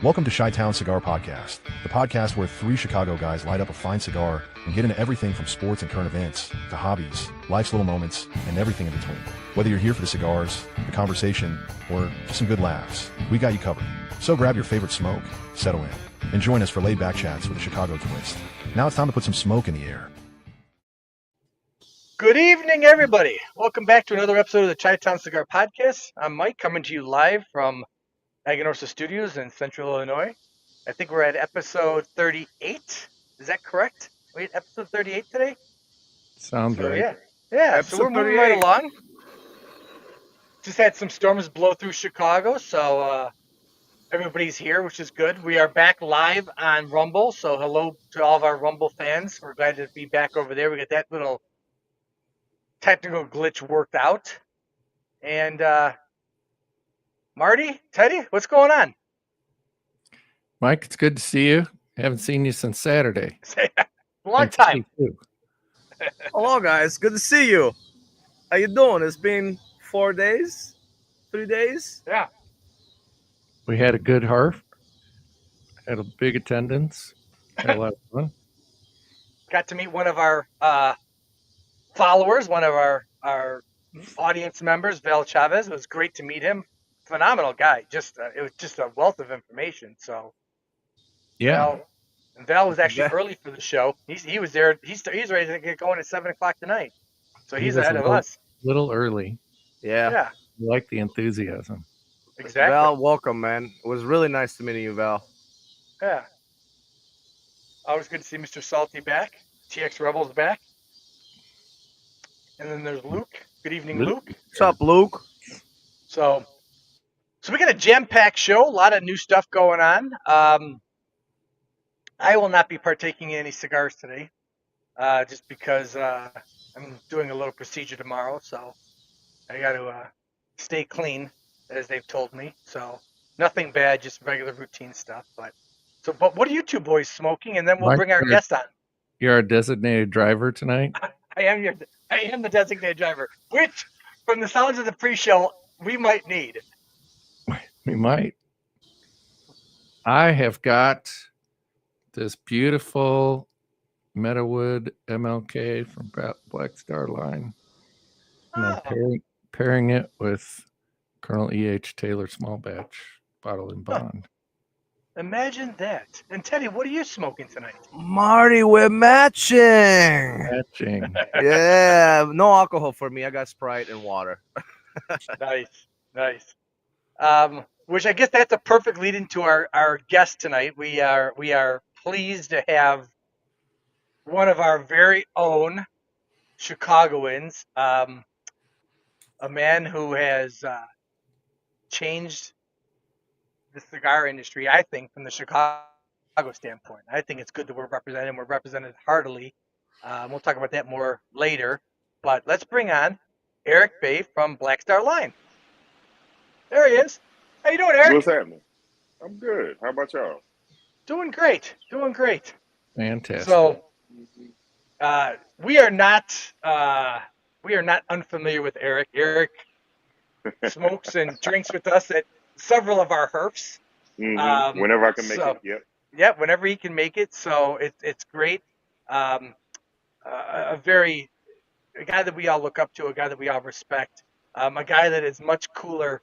Welcome to Chi-Town Cigar Podcast, the podcast where three Chicago guys light up a fine cigar and get into everything from sports and current events to hobbies, life's little moments, and everything in between. Whether you're here for the cigars, the conversation, or just some good laughs, we got you covered. So grab your favorite smoke, settle in, and join us for laid-back chats with a Chicago twist. Now it's time to put some smoke in the air. Good evening, everybody. Welcome back to another episode of the Chi-Town Cigar Podcast. I'm Mike, coming to you live from Aganorsa Studios in Central Illinois. I think we're at episode 38. Is that correct? Wait, episode 38 today? Sounds right. Yeah. So we're moving right along. Just had some storms blow through Chicago, so everybody's here, which is good. We are back live on Rumble, so hello to all of our Rumble fans. We're glad to be back over there. We got that little technical glitch worked out. And Marty, Teddy, what's going on? Mike, it's good to see you. Haven't seen you since Saturday. Long time. Hello, guys. Good to see you. How you doing? It's been 4 days, 3 days. Yeah. We had a good harp. Had a big attendance. Had a lot of fun. Got to meet one of our followers, one of our audience members, Val Chavez. It was great to meet him. Phenomenal guy. It was just a wealth of information. So Yeah. Val was actually early for the show. He was there. He's ready to get going at 7:00 tonight. So he's ahead of us. A little early. Yeah. I like the enthusiasm. Exactly. Val, welcome, man. It was really nice to meet you, Val. Yeah. Always good to see Mr. Salty back. TX Rebels back. And then there's Luke. Good evening, Luke. What's up, Luke? So we got a jam-packed show. A lot of new stuff going on. I will not be partaking in any cigars today, just because I'm doing a little procedure tomorrow. So I got to stay clean, as they've told me. So nothing bad, just regular routine stuff. But what are you two boys smoking? And then we'll bring our guest on. You're our designated driver tonight. I am the designated driver, which, from the sounds of the pre-show, we might need. We might. I have got this beautiful Meadowood MLK from Black Star line. And I'm pairing it with Colonel E.H. Taylor small batch bottle and bond. Imagine that. And Teddy, what are you smoking tonight? Marty, we're matching. Yeah, no alcohol for me. I got Sprite and water. Nice. Which I guess that's a perfect lead into our guest tonight. We are pleased to have one of our very own Chicagoans, a man who has changed the cigar industry, I think, from the Chicago standpoint. I think it's good that we're represented, and we're represented heartily. We'll talk about that more later. But let's bring on Aric Bey from Black Star Line. There he is. How you doing, Aric? What's happening? I'm good. How about y'all? Doing great. Fantastic. So, we are not unfamiliar with Aric. Aric smokes and drinks with us at several of our herfs. Mm-hmm. Whenever I can make it. Yep. Yeah, whenever he can make it. So it's great. A guy that we all look up to, a guy that we all respect, a guy that is much cooler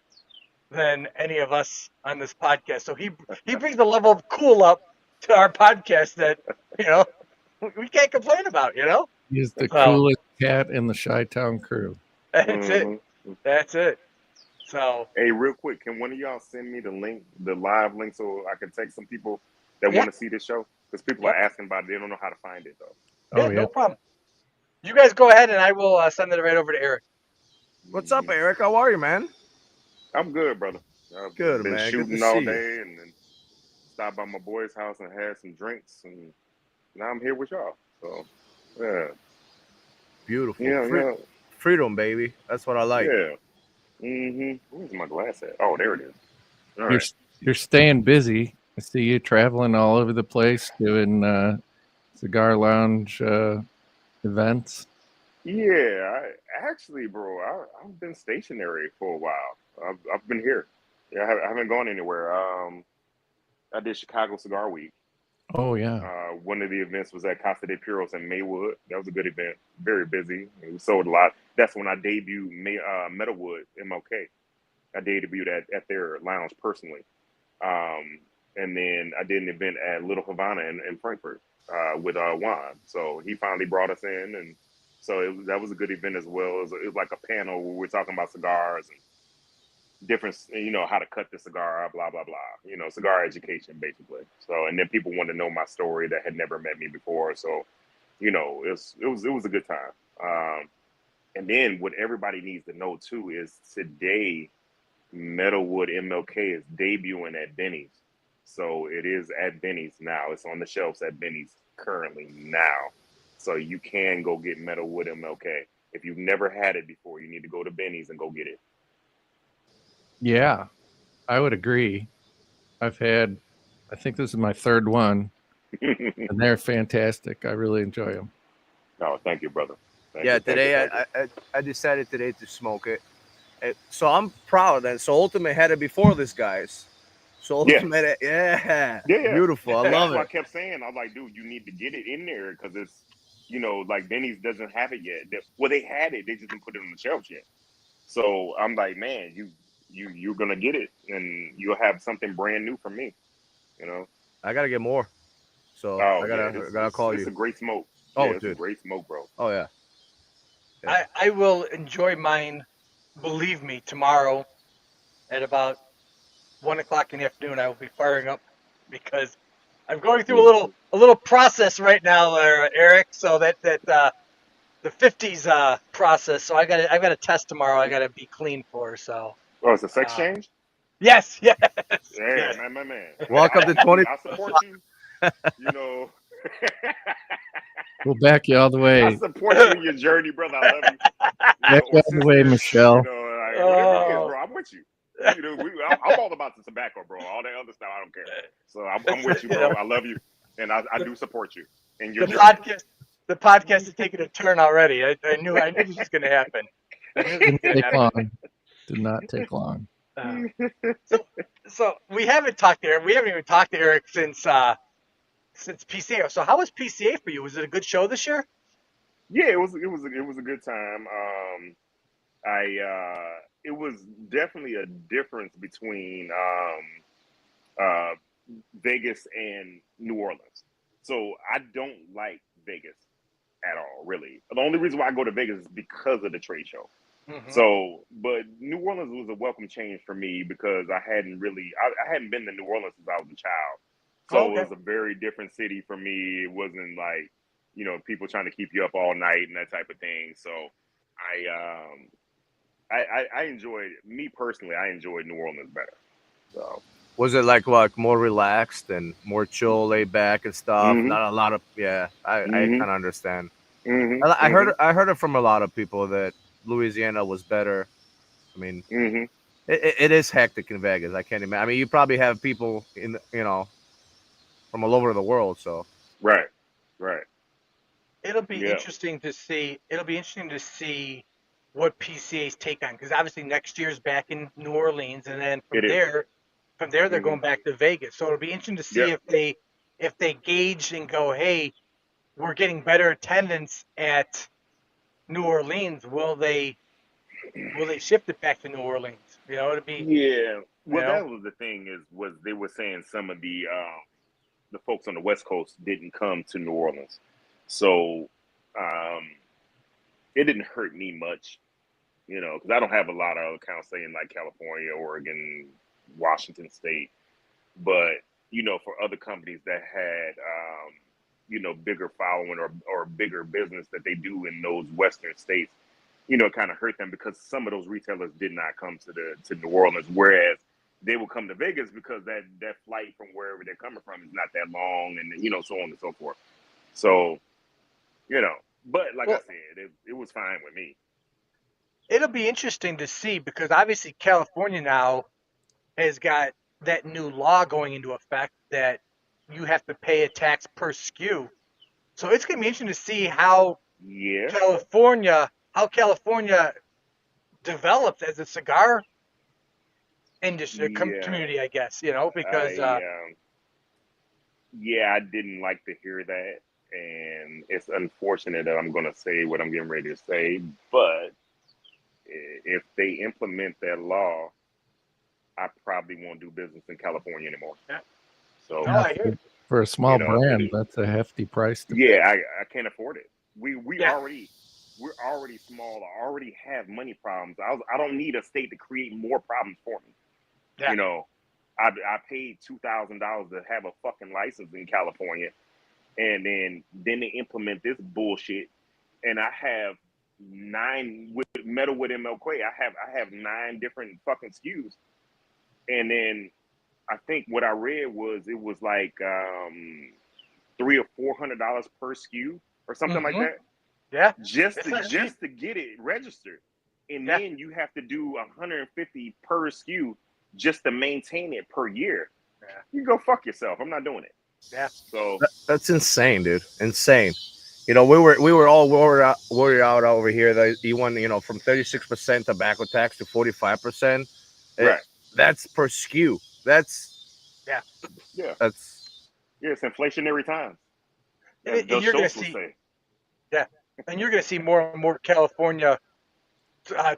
than any of us on this podcast. So he brings a level of cool up to our podcast that, we can't complain about, He's the coolest cat in the Chi-Town crew. That's it. So, hey, real quick, can one of y'all send me the live link, so I can take some people that want to see this show? Because people are asking about it. They don't know how to find it, though. No problem. You guys go ahead, and I will send it right over to Aric. What's up, Aric? How are you, man? I'm good, brother. I've good, been man. shooting all day, and then stopped by my boy's house and had some drinks, and now I'm here with y'all. So, yeah. Beautiful. Yeah. Freedom, baby. That's what I like. Yeah. Where's my glass at? Oh, there it is. All right. You're staying busy. I see you traveling all over the place doing cigar lounge events. Yeah, I've been stationary for a while. I've been here. Yeah, I haven't gone anywhere. I did Chicago Cigar Week. Oh yeah. One of the events was at Casa de Puros in Maywood. That was a good event. Very busy. We sold a lot. That's when I debuted Metalwood MLK. I debuted at their lounge personally. And then I did an event at Little Havana in Frankfurt with Juan. So he finally brought us in, and so that was a good event as well. It was like a panel where we're talking about cigars and different, how to cut the cigar, blah blah blah. Cigar education basically. So, and then people wanted to know my story that had never met me before. So, it was a good time. And then what everybody needs to know too is today, Metalwood MLK is debuting at Benny's. So it is at Benny's now. It's on the shelves at Benny's currently now. So you can go get Metalwood MLK. If you've never had it before, you need to go to Benny's and go get it. Yeah, I would agree. I think this is my third one, and they're fantastic. I really enjoy them. Oh, thank you, brother. Thank Yeah, you, thank today you, thank you. I decided today to smoke it. So I'm proud that Ultimate had it before this, guys. So Yeah. Ultimate, yeah, Yeah. beautiful. I That's love why I it. kept saying, I was like, dude, you need to get it in there because it's, like Benny's doesn't have it yet. Well, they had it, they just didn't put it on the shelves yet. So I'm like, man, you're gonna get it, and you'll have something brand new from me. I gotta get more. So Oh, I yeah, gotta call it's you. a great smoke. Oh, Yeah, it's a dude. great smoke, bro. Oh yeah. Yeah. I will enjoy mine. Believe me, tomorrow at about 1 o'clock in the afternoon, I will be firing up because I'm going through a little process right now, Aric. So that the 50s process. So I've got a test tomorrow. I got to be clean for. So Oh, it's a sex change. yes, yes, Yeah, yes. man. Welcome to 20. I support you. You know, We'll back you all the I way. support you in your journey, brother. I love you. Back you Or all the way, sister. Michelle. Like, whatever it is, bro. I'm with you. I'm all about the tobacco, bro. All that other stuff, I don't care. So I'm with you, bro. I love you, and I do support you in your journey. The podcast is taking a turn already. I knew this was going to happen. I knew this was Didn't going to take happen. long. Did not take long. So we haven't talked to Aric. We haven't even talked to Aric since PCA. So how was PCA for you? Was it a good show this year? Yeah, it was a good time. It was definitely a difference between uh, Vegas and New Orleans. So I don't like Vegas at all, really. The only reason why I go to Vegas is because of the trade show. Mm-hmm. So, but New Orleans was a welcome change for me because I hadn't been to New Orleans since I was a child. So It was a very different city for me. It wasn't like, people trying to keep you up all night and that type of thing. So I enjoyed, me personally, I enjoyed New Orleans better. So Was it like more relaxed and more chill, laid back and stuff? Mhm. Not a lot of I Mhm. kind of understand. Mhm. I heard it from a lot of people that Louisiana was better. I mean, Mhm. it is hectic in Vegas. I can't imagine. I mean, you probably have people from all over the world. So Right. It'll be Yeah. interesting to see. It'll be interesting to see what PCA's take on, because obviously next year's back in New Orleans, and then It is. from there they're Mhm. going back to Vegas. So it'll be interesting to see Yep. if they gauge and go, hey, we're getting better attendance at New Orleans. Will they shift it back to New Orleans? It'll be Yeah. Well, know. that was the thing was they were saying some of the folks on the West Coast didn't come to New Orleans, so it didn't hurt me much, because I don't have a lot of accounts saying like California, Oregon, Washington State, but for other companies that had bigger following or bigger business that they do in those Western states, it kind of hurt them because some of those retailers did not come to New Orleans, whereas they will come to Vegas because that flight from wherever they're coming from is not that long, and so on and so forth. So, but like I said, it was fine with me. It'll be interesting to see, because obviously California now has got that new law going into effect that you have to pay a tax per SKU. So it's going to be interesting to see how Yeah. California develops as a cigar industry Yeah. community, I guess, because I yeah, I didn't like to hear that, and it's unfortunate that I'm going to say what I'm getting ready to say. But if they implement that law, I probably won't do business in California anymore. Yeah. So No, I hear you. For a small you know, brand, that's a hefty price to pay. yeah, I can't afford it. Yeah. We're already small. I already have money problems. I don't need a state to create more problems for me. Yeah. You know, I paid $2,000 to have a fucking license in California, and then they implement this bullshit, and I have 9 with Metalwood MLK. I have 9 different fucking SKUs, and then I think what I read was it was like $300 or $400 per SKU or something like Mm-hmm. that, Yeah. just It's not cheap. just to get it registered, and Yeah. then you have to do 150 per SKU just to maintain it per year. Yeah. You go fuck yourself. I'm not doing it. Yeah. So That's insane, dude. Insane. You know, we were all worried out over here that you went, you know, from 36% tobacco tax to 45%. right, That's per SKU. That's Yeah. yeah, that's yeah. It's inflationary times, as And Bill you're going to Schultz would see, say. yeah, and you're going to see more and more California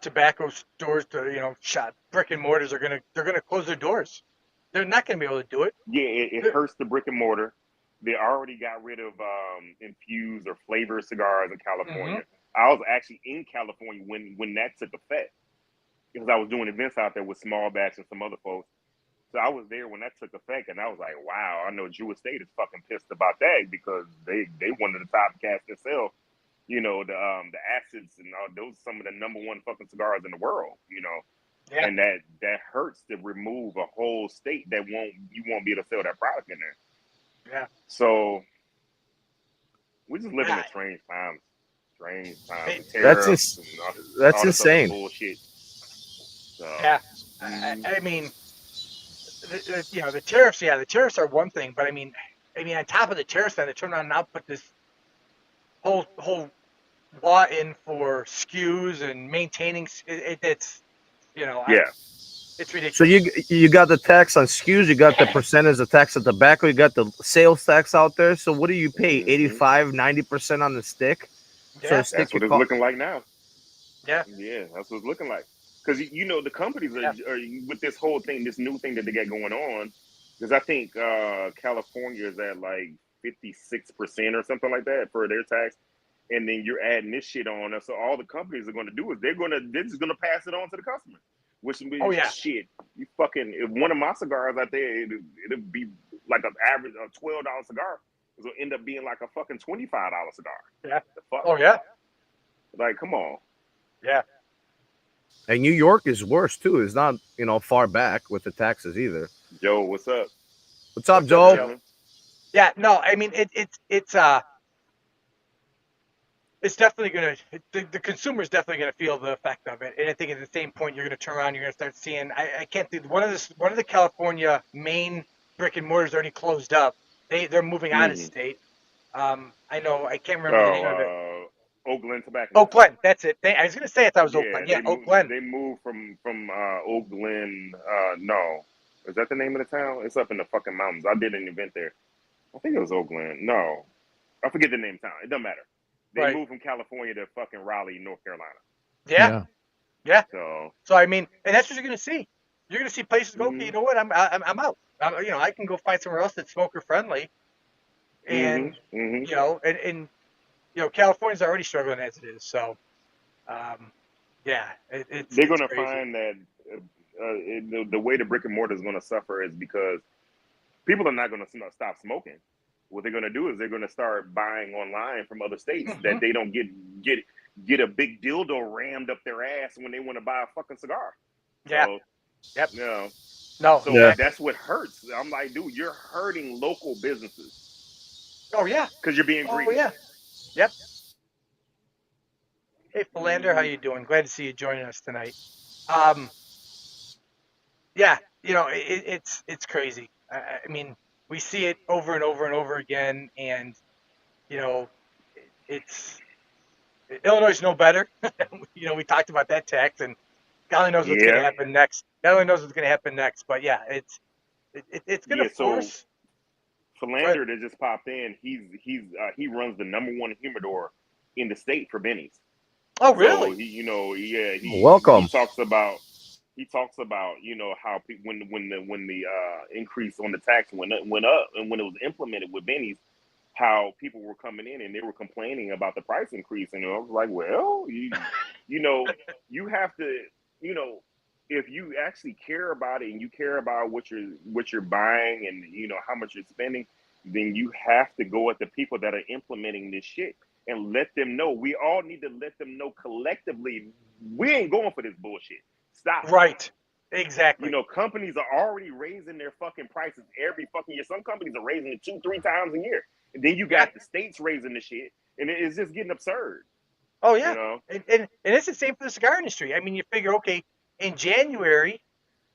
tobacco stores, shop brick and mortars they're going to close their doors. They're not going to be able to do it. Yeah, it They're- hurts the brick and mortar. They already got rid of infused or flavored cigars in California. Mhm. I was actually in California when that took effect because I was doing events out there with Small Batch and some other folks. So I was there when that took effect, and I was like, wow, I know Drew Estate is fucking pissed about that because they one of the top cats that sell, you know, the acids and all those some of the #1 fucking cigars in the world, you know. Yeah. And that hurts to remove a whole state that you won't be able to sell that product in there. Yeah. So we're just living in Ah, strange times. Strange times. it- The that's tariffs and that's all this other insane. bullshit. So yeah. I mean, the tariffs. Yeah, the tariffs are one thing, but I mean, on top of the tariffs, then they turn around and now put this whole law in for SKUs and maintaining. It's yeah. it's ridiculous. So you got the tax on SKUs, you got the percentage of tax on tobacco, you got the sales tax out there. So what do you pay? Mhm. 85, 90% on the stick? So Yeah. a stick That's what could it's cost. looking like now. Yeah. Yeah, that's what it's looking like. Because the companies Yeah. are with this whole thing, this new thing that they got going on. Because I think California is at like 56% or something like that for their tax, and then you're adding this shit on. So all the companies are going to do is they're just going to pass it on to the customer. Which Oh, yeah. shit, you fucking if one of my cigars out there, it'll be like an average of $12 cigar. It'll end up being like a fucking $25 cigar. Yeah. The fuck? Oh yeah. Like, come on. Yeah. And New York is worse too. It's not, you know, far back with the taxes either. Joe, what's up? What's up, What's Joe? up, gentlemen? Yeah. No, I mean it's definitely going to the consumer is definitely going to feel the effect of it, and I think at the same point you're going to turn around, you're going to start seeing. I can't think one of the California main brick and mortars already closed up. They're moving out of Mhm. state. I know I can't remember the name of it. Oak Glen Tobacco. Oak Glen, that's it. I was going to say it. That was Oak Yeah, Glen. Yeah, Oak Glen. they moved from Oak Glen. No, is that the name of the town? It's up in the fucking mountains. I did an event there. I think it was Oak Glen. No, I forget the name of the town. It doesn't matter. They Right. moved from California to fucking Raleigh, North Carolina. Yeah. So So I mean, and that's what you're going to see. You're going to see places go. Okay, Mhm. you know what? I'm out. I can go find somewhere else that's smoker friendly, and and California's already struggling as it is. So, it's they're going to crazy. find that the way the brick and mortar is going to suffer is because people are not going to stop smoking. What they're going to do is they're going to start buying online from other states Mhm. that they don't get a big dildo rammed up their ass when they want to buy a fucking cigar. Yeah. So, Yep. you know, No. so Yeah. that's what hurts. I'm like, dude, you're hurting local businesses Oh yeah. because you're being Oh greedy. yeah. Yep. Hey Philander, how you doing? Glad to see you joining us tonight. Yeah, it's crazy. I mean, we see it over and over and over again, and you know, it's Illinois is no better. We talked about that tax, and God only knows what's going to Yeah, happen next. God only knows what's going to happen next. But yeah, it's going yeah. to So force. Philander that just popped in. He runs the #1 humidor in the state for Benny's. Oh, So really? he Welcome. talks about how when the increase on the tax went up and when it was implemented with Benny's, how people were coming in and they were complaining about the price increase, and I was like, well, you have to, if you actually care about it and you care about what you're buying and how much you're spending, then you have to go at the people that are implementing this shit and let them know. We all need to let them know collectively, we ain't going for this bullshit. Stop. Right. Exactly. Companies are already raising their fucking prices every fucking year. Some companies are raising it 2-3 times a year. And then you got the states raising the shit, and it's just getting absurd. Oh, yeah. And it's the same for the cigar industry. I mean, you figure, okay, in January,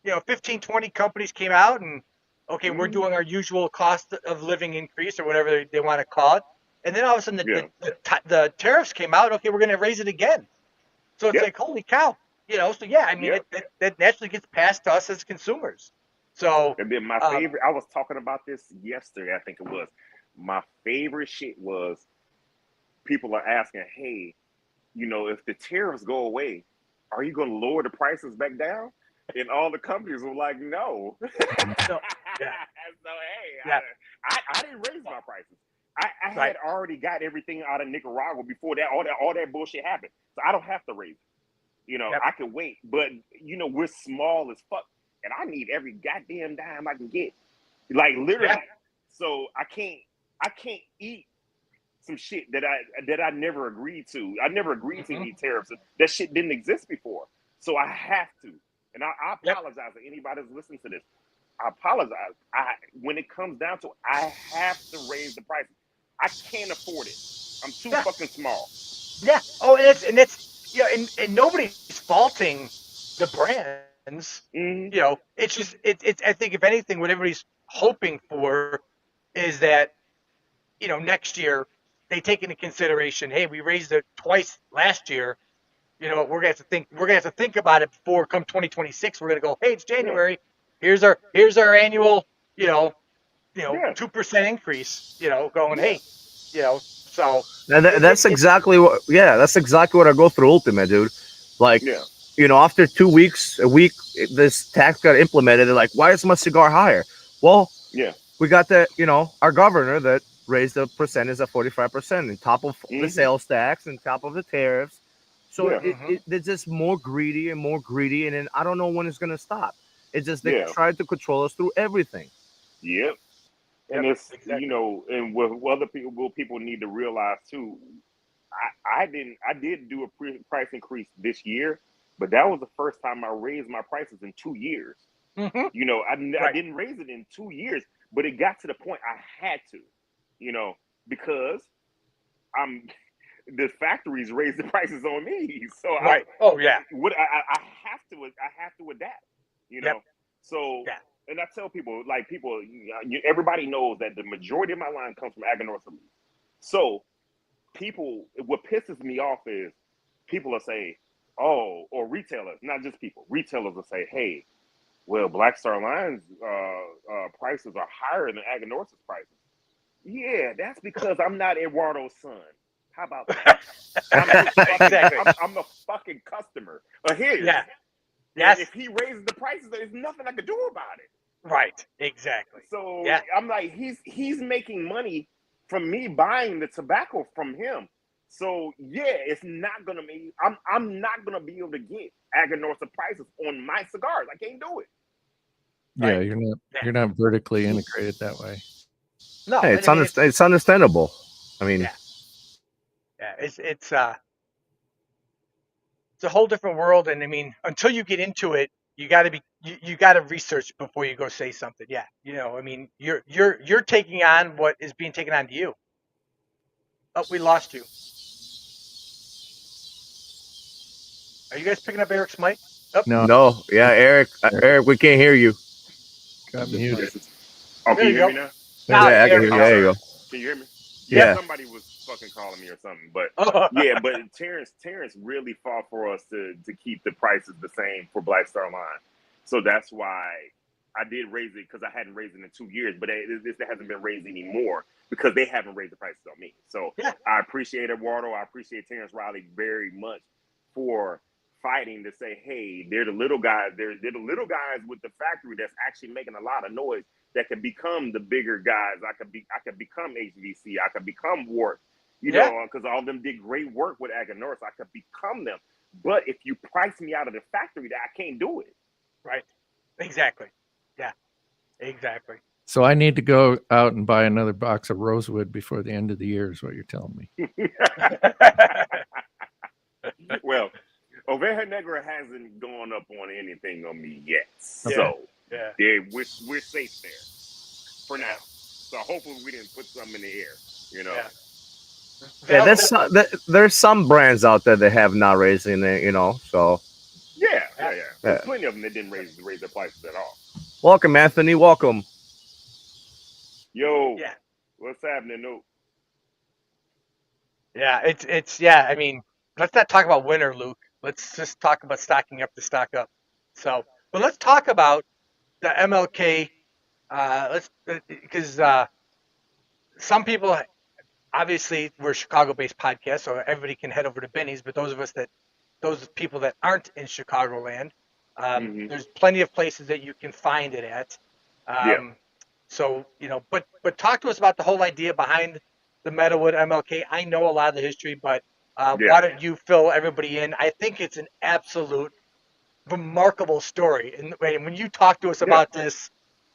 15, 20 companies came out and, okay, we're doing our usual cost of living increase or whatever they want to call it. And then all of a sudden the tariffs came out. Okay, we're going to raise it again. So it's like, holy cow. So, yeah, I mean, that naturally gets passed to us as consumers. So, and then my favorite, I was talking about this yesterday, I think it was. My favorite shit was people are asking, hey, if the tariffs go away, are you going to lower the prices back down? And all the companies were like, no. So, hey, I didn't raise my prices. I had already got everything out of Nicaragua before that all that bullshit happened. So I don't have to raise it. I can wait. But, we're small as fuck. And I need every goddamn dime I can get. Like, literally. Yeah. So I can't eat some shit that I never agreed to. I never agreed to any tariffs. That shit didn't exist before. So I have to. And I apologize to anybody that's listening to this. I apologize. When it comes down to it, I have to raise the prices. I can't afford it. I'm too fucking small. Yeah. Oh, and it's and nobody's faulting the brands. It's just it's I think if anything, what everybody's hoping for is that next year they take into consideration, hey, we raised it twice last year. We're gonna have to think about it before come 2026. We're gonna go, hey, it's January. Here's our annual 2% increase. Going, hey, so. And that's exactly what I go through Ultimate, dude. Like, after 2 weeks, a week, this tax got implemented. They're like, why is my cigar higher? Well, we got our governor that raised the percentage at 45% on top of the sales tax and top of the tariffs. So they're just more greedy, and then I don't know when it's gonna stop. It's just they tried to control us through everything. Yep. And it's and what other people need to realize too. I did do a price increase this year, but that was the first time I raised my prices in 2 years. I didn't raise it in 2 years, but it got to the point I had to, because the factories raised the prices on me. So I have to adapt, So and I tell people, everybody knows that the majority of my line comes from Aganorsa. So what pisses me off is people will say, or retailers, not just people, retailers will say, hey, well, Black Star Line's prices are higher than Aganorsa's prices. Yeah, that's because I'm not Eduardo's son. How about that? I'm a fucking customer of his. Yeah. Yes. And if he raises the prices, there's nothing I can do about it. Right. Exactly. So I'm like, he's making money from me buying the tobacco from him. So it's not gonna be. I'm not gonna be able to get Aganorsa prices on my cigars. I can't do it. Yeah, you're not vertically integrated that way. No, hey, it's understandable. I mean, it's a whole different world, and I mean, until you get into it, you got to research before you go say something. Yeah, I mean, you're taking on what is being taken on to you. Oh, we lost you. Are you guys picking up Eric's mic? Oh. No. Yeah, Eric, we can't hear you. Got muted. Oh, can you hear me now? Yeah, I can hear you. There you go. Can you hear me? Yeah. Somebody was fucking calling me or something, but but Terrence really fought for us to keep the prices the same for Black Star Line, so that's why I did raise it because I hadn't raised it in 2 years, but this hasn't been raised anymore because they haven't raised the prices on me. So I appreciate Eduardo. I appreciate Terrence Riley very much for fighting to say, hey, they're the little guys. They're the little guys with the factory that's actually making a lot of noise that could become the bigger guys. I could become HVC. I could become Wart. You know, because all of them did great work with Aganorsa. I could become them. But if you price me out of the factory, I can't do it. Right. Exactly. Yeah. Exactly. So I need to go out and buy another box of rosewood before the end of the year is what you're telling me. Well, Oveja Negra hasn't gone up on anything on me yet. So we're safe there for now. So hopefully we didn't put something in the air, you know. There's some brands out there that have not raised it, you know. So there's plenty of them that didn't raise their prices at all. Welcome, Anthony. Welcome. Yo, what's happening, Nope? Yeah, it's I mean, let's not talk about winter, Luke. Let's just talk about stocking up to stock up. So, but let's talk about the MLK. Because some people, obviously, we're a Chicago-based podcast, so everybody can head over to Benny's. But those people that aren't in Chicagoland, there's plenty of places that you can find it at. So, you know, but talk to us about the whole idea behind the Meadowood MLK. I know a lot of the history, but why don't you fill everybody in? I think it's an absolute remarkable story. And when you talked to us about this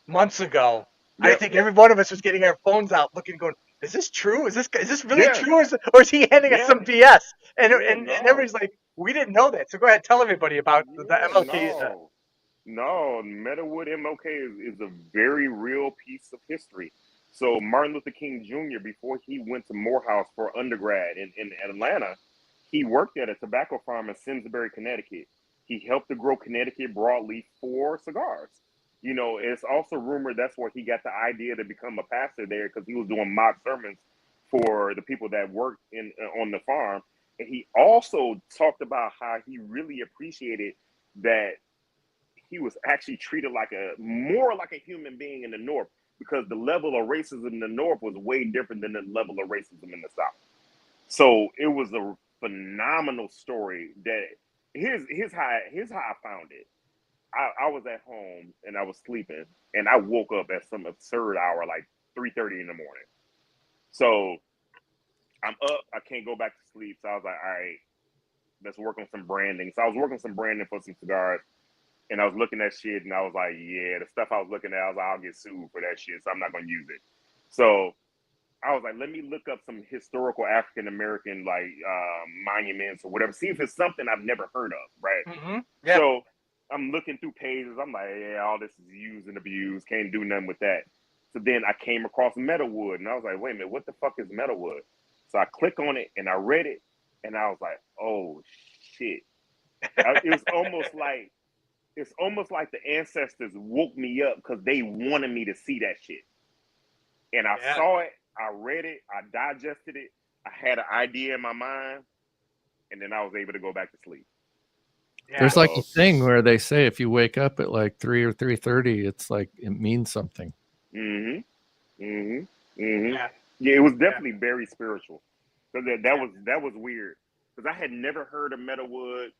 months ago, I think every one of us was getting our phones out looking, going, is this true? Is this really true? Or is he handing us some BS? And everybody's like, we didn't know that. So go ahead, tell everybody about the MLK. No, Meadowood MLK is a very real piece of history. So Martin Luther King Jr., before he went to Morehouse for undergrad in Atlanta, he worked at a tobacco farm in Simsbury, Connecticut. He helped to grow Connecticut broadleaf for cigars. You know, it's also rumored that's where he got the idea to become a pastor there because he was doing mock sermons for the people that worked on the farm. And he also talked about how he really appreciated that he was actually treated more like a human being in the North because the level of racism in the North was way different than the level of racism in the South. So it was a phenomenal story that here's how I found it. I was at home and I was sleeping and I woke up at some absurd hour, like 3:30 in the morning. So I'm up, I can't go back to sleep. So I was like, all right, let's work on some branding. So I was working some branding for some cigars. And I was looking at shit, and I was like, yeah, the stuff I was looking at, I was like, I'll get sued for that shit, so I'm not going to use it. So I was like, let me look up some historical African-American, monuments or whatever, see if it's something I've never heard of, right? So I'm looking through pages. I'm like, yeah, all this is used and abused. Can't do nothing with that. So then I came across Meadowood, and I was like, wait a minute, what the fuck is Meadowood? So I click on it, and I read it, and I was like, oh, shit. It was almost like the ancestors woke me up because they wanted me to see that shit. And I saw it, I read it, I digested it, I had an idea in my mind, and then I was able to go back to sleep. There's like a thing where they say if you wake up at like 3 or 3:30, it's like it means something. Yeah, it was definitely very spiritual. So that was weird because I had never heard of Meadowood.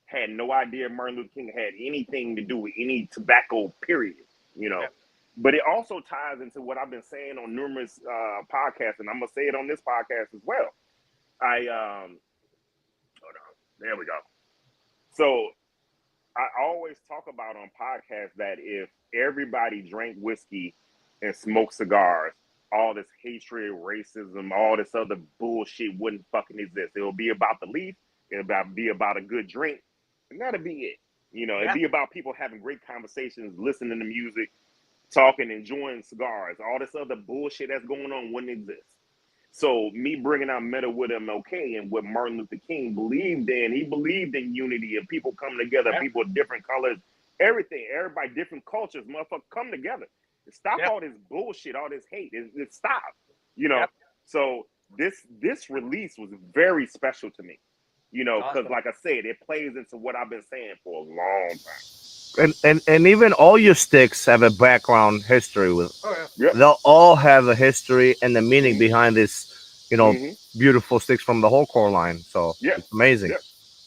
Had no idea Martin Luther King had anything to do with any tobacco, period, you know. But it also ties into what I've been saying on numerous podcasts, and I'm going to say it on this podcast as well. Hold on. There we go. So I always talk about on podcasts that if everybody drank whiskey and smoked cigars, all this hatred, racism, all this other bullshit wouldn't fucking exist. It will be about the leaf. It'll be about a good drink. And that'd be it. You know, it'd be about people having great conversations, listening to music, talking, enjoying cigars. All this other bullshit that's going on wouldn't exist. So me bringing out Meadowood MLK and what Martin Luther King believed in, he believed in unity and people coming together, people of different colors, everything, everybody, different cultures, motherfuckers come together. Stop all this bullshit, all this hate. It stop, you know. So this release was very special to me. You know, because like I said, it plays into what I've been saying for a long time. and even all your sticks have a background history with. Oh yeah. Yep. They'll all have a history and the meaning Mhm. behind this, you know, Mhm. beautiful sticks from the whole core line. So Yep. it's amazing. Yep.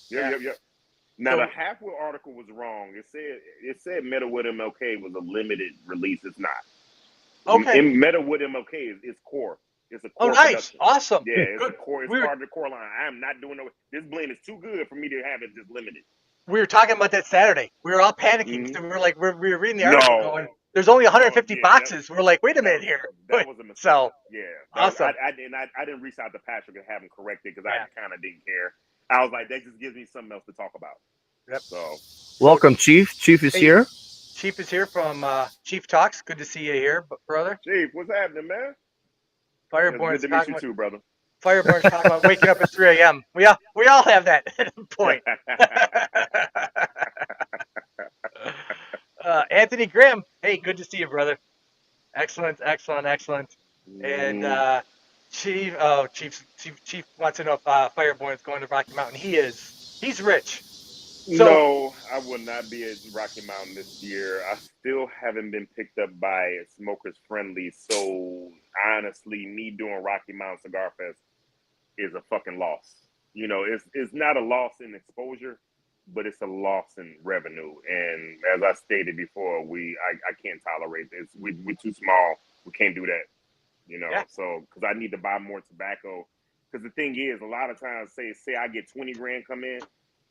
Yeah. Yep. Now So the halfwheel article was wrong. It said Metalwood MLK was a limited release. It's not. okay. In Metalwood MLK is core. It's a Oh, core nice. production. Awesome. Yeah, it's a Good. core. It's We were part of the core line. I am not doing no. This blend is too good for me to have it just limited. we were talking about that Saturday. We were all panicking. Mhm. So we were like, we were reading the No. article going, there's only 150 yeah, boxes. We're like, wait a that minute was here. that was a mistake. So Yeah, awesome. I didn't reach out to Patrick and have him correct it because Yeah. I kind of didn't care. I was like, that just gives me something else to talk about. Yep. So Welcome, Chief. Chief is Hey. here. Chief is here from Chief Talks. Good to see you here, brother. Chief, what's happening, man? It's Fireborn's good to meet talking you about too, brother. Fireborn's talking about waking up at 3 a.m. We all have that point. Anthony Graham, hey, good to see you, brother. Excellent. And Chief wants to know if Fireborn's going to Rocky Mountain. He's rich. So No, I will not be at Rocky Mountain this year. I still haven't been picked up by Smokers Friendly. So honestly, me doing Rocky Mountain Cigar Fest is a fucking loss. You know, it's not a loss in exposure, but it's a loss in revenue. And as I stated before, I can't tolerate this. We're too small. We can't do that. You know, Yeah. so because I need to buy more tobacco. Because the thing is, a lot of times, say I get 20 grand come in,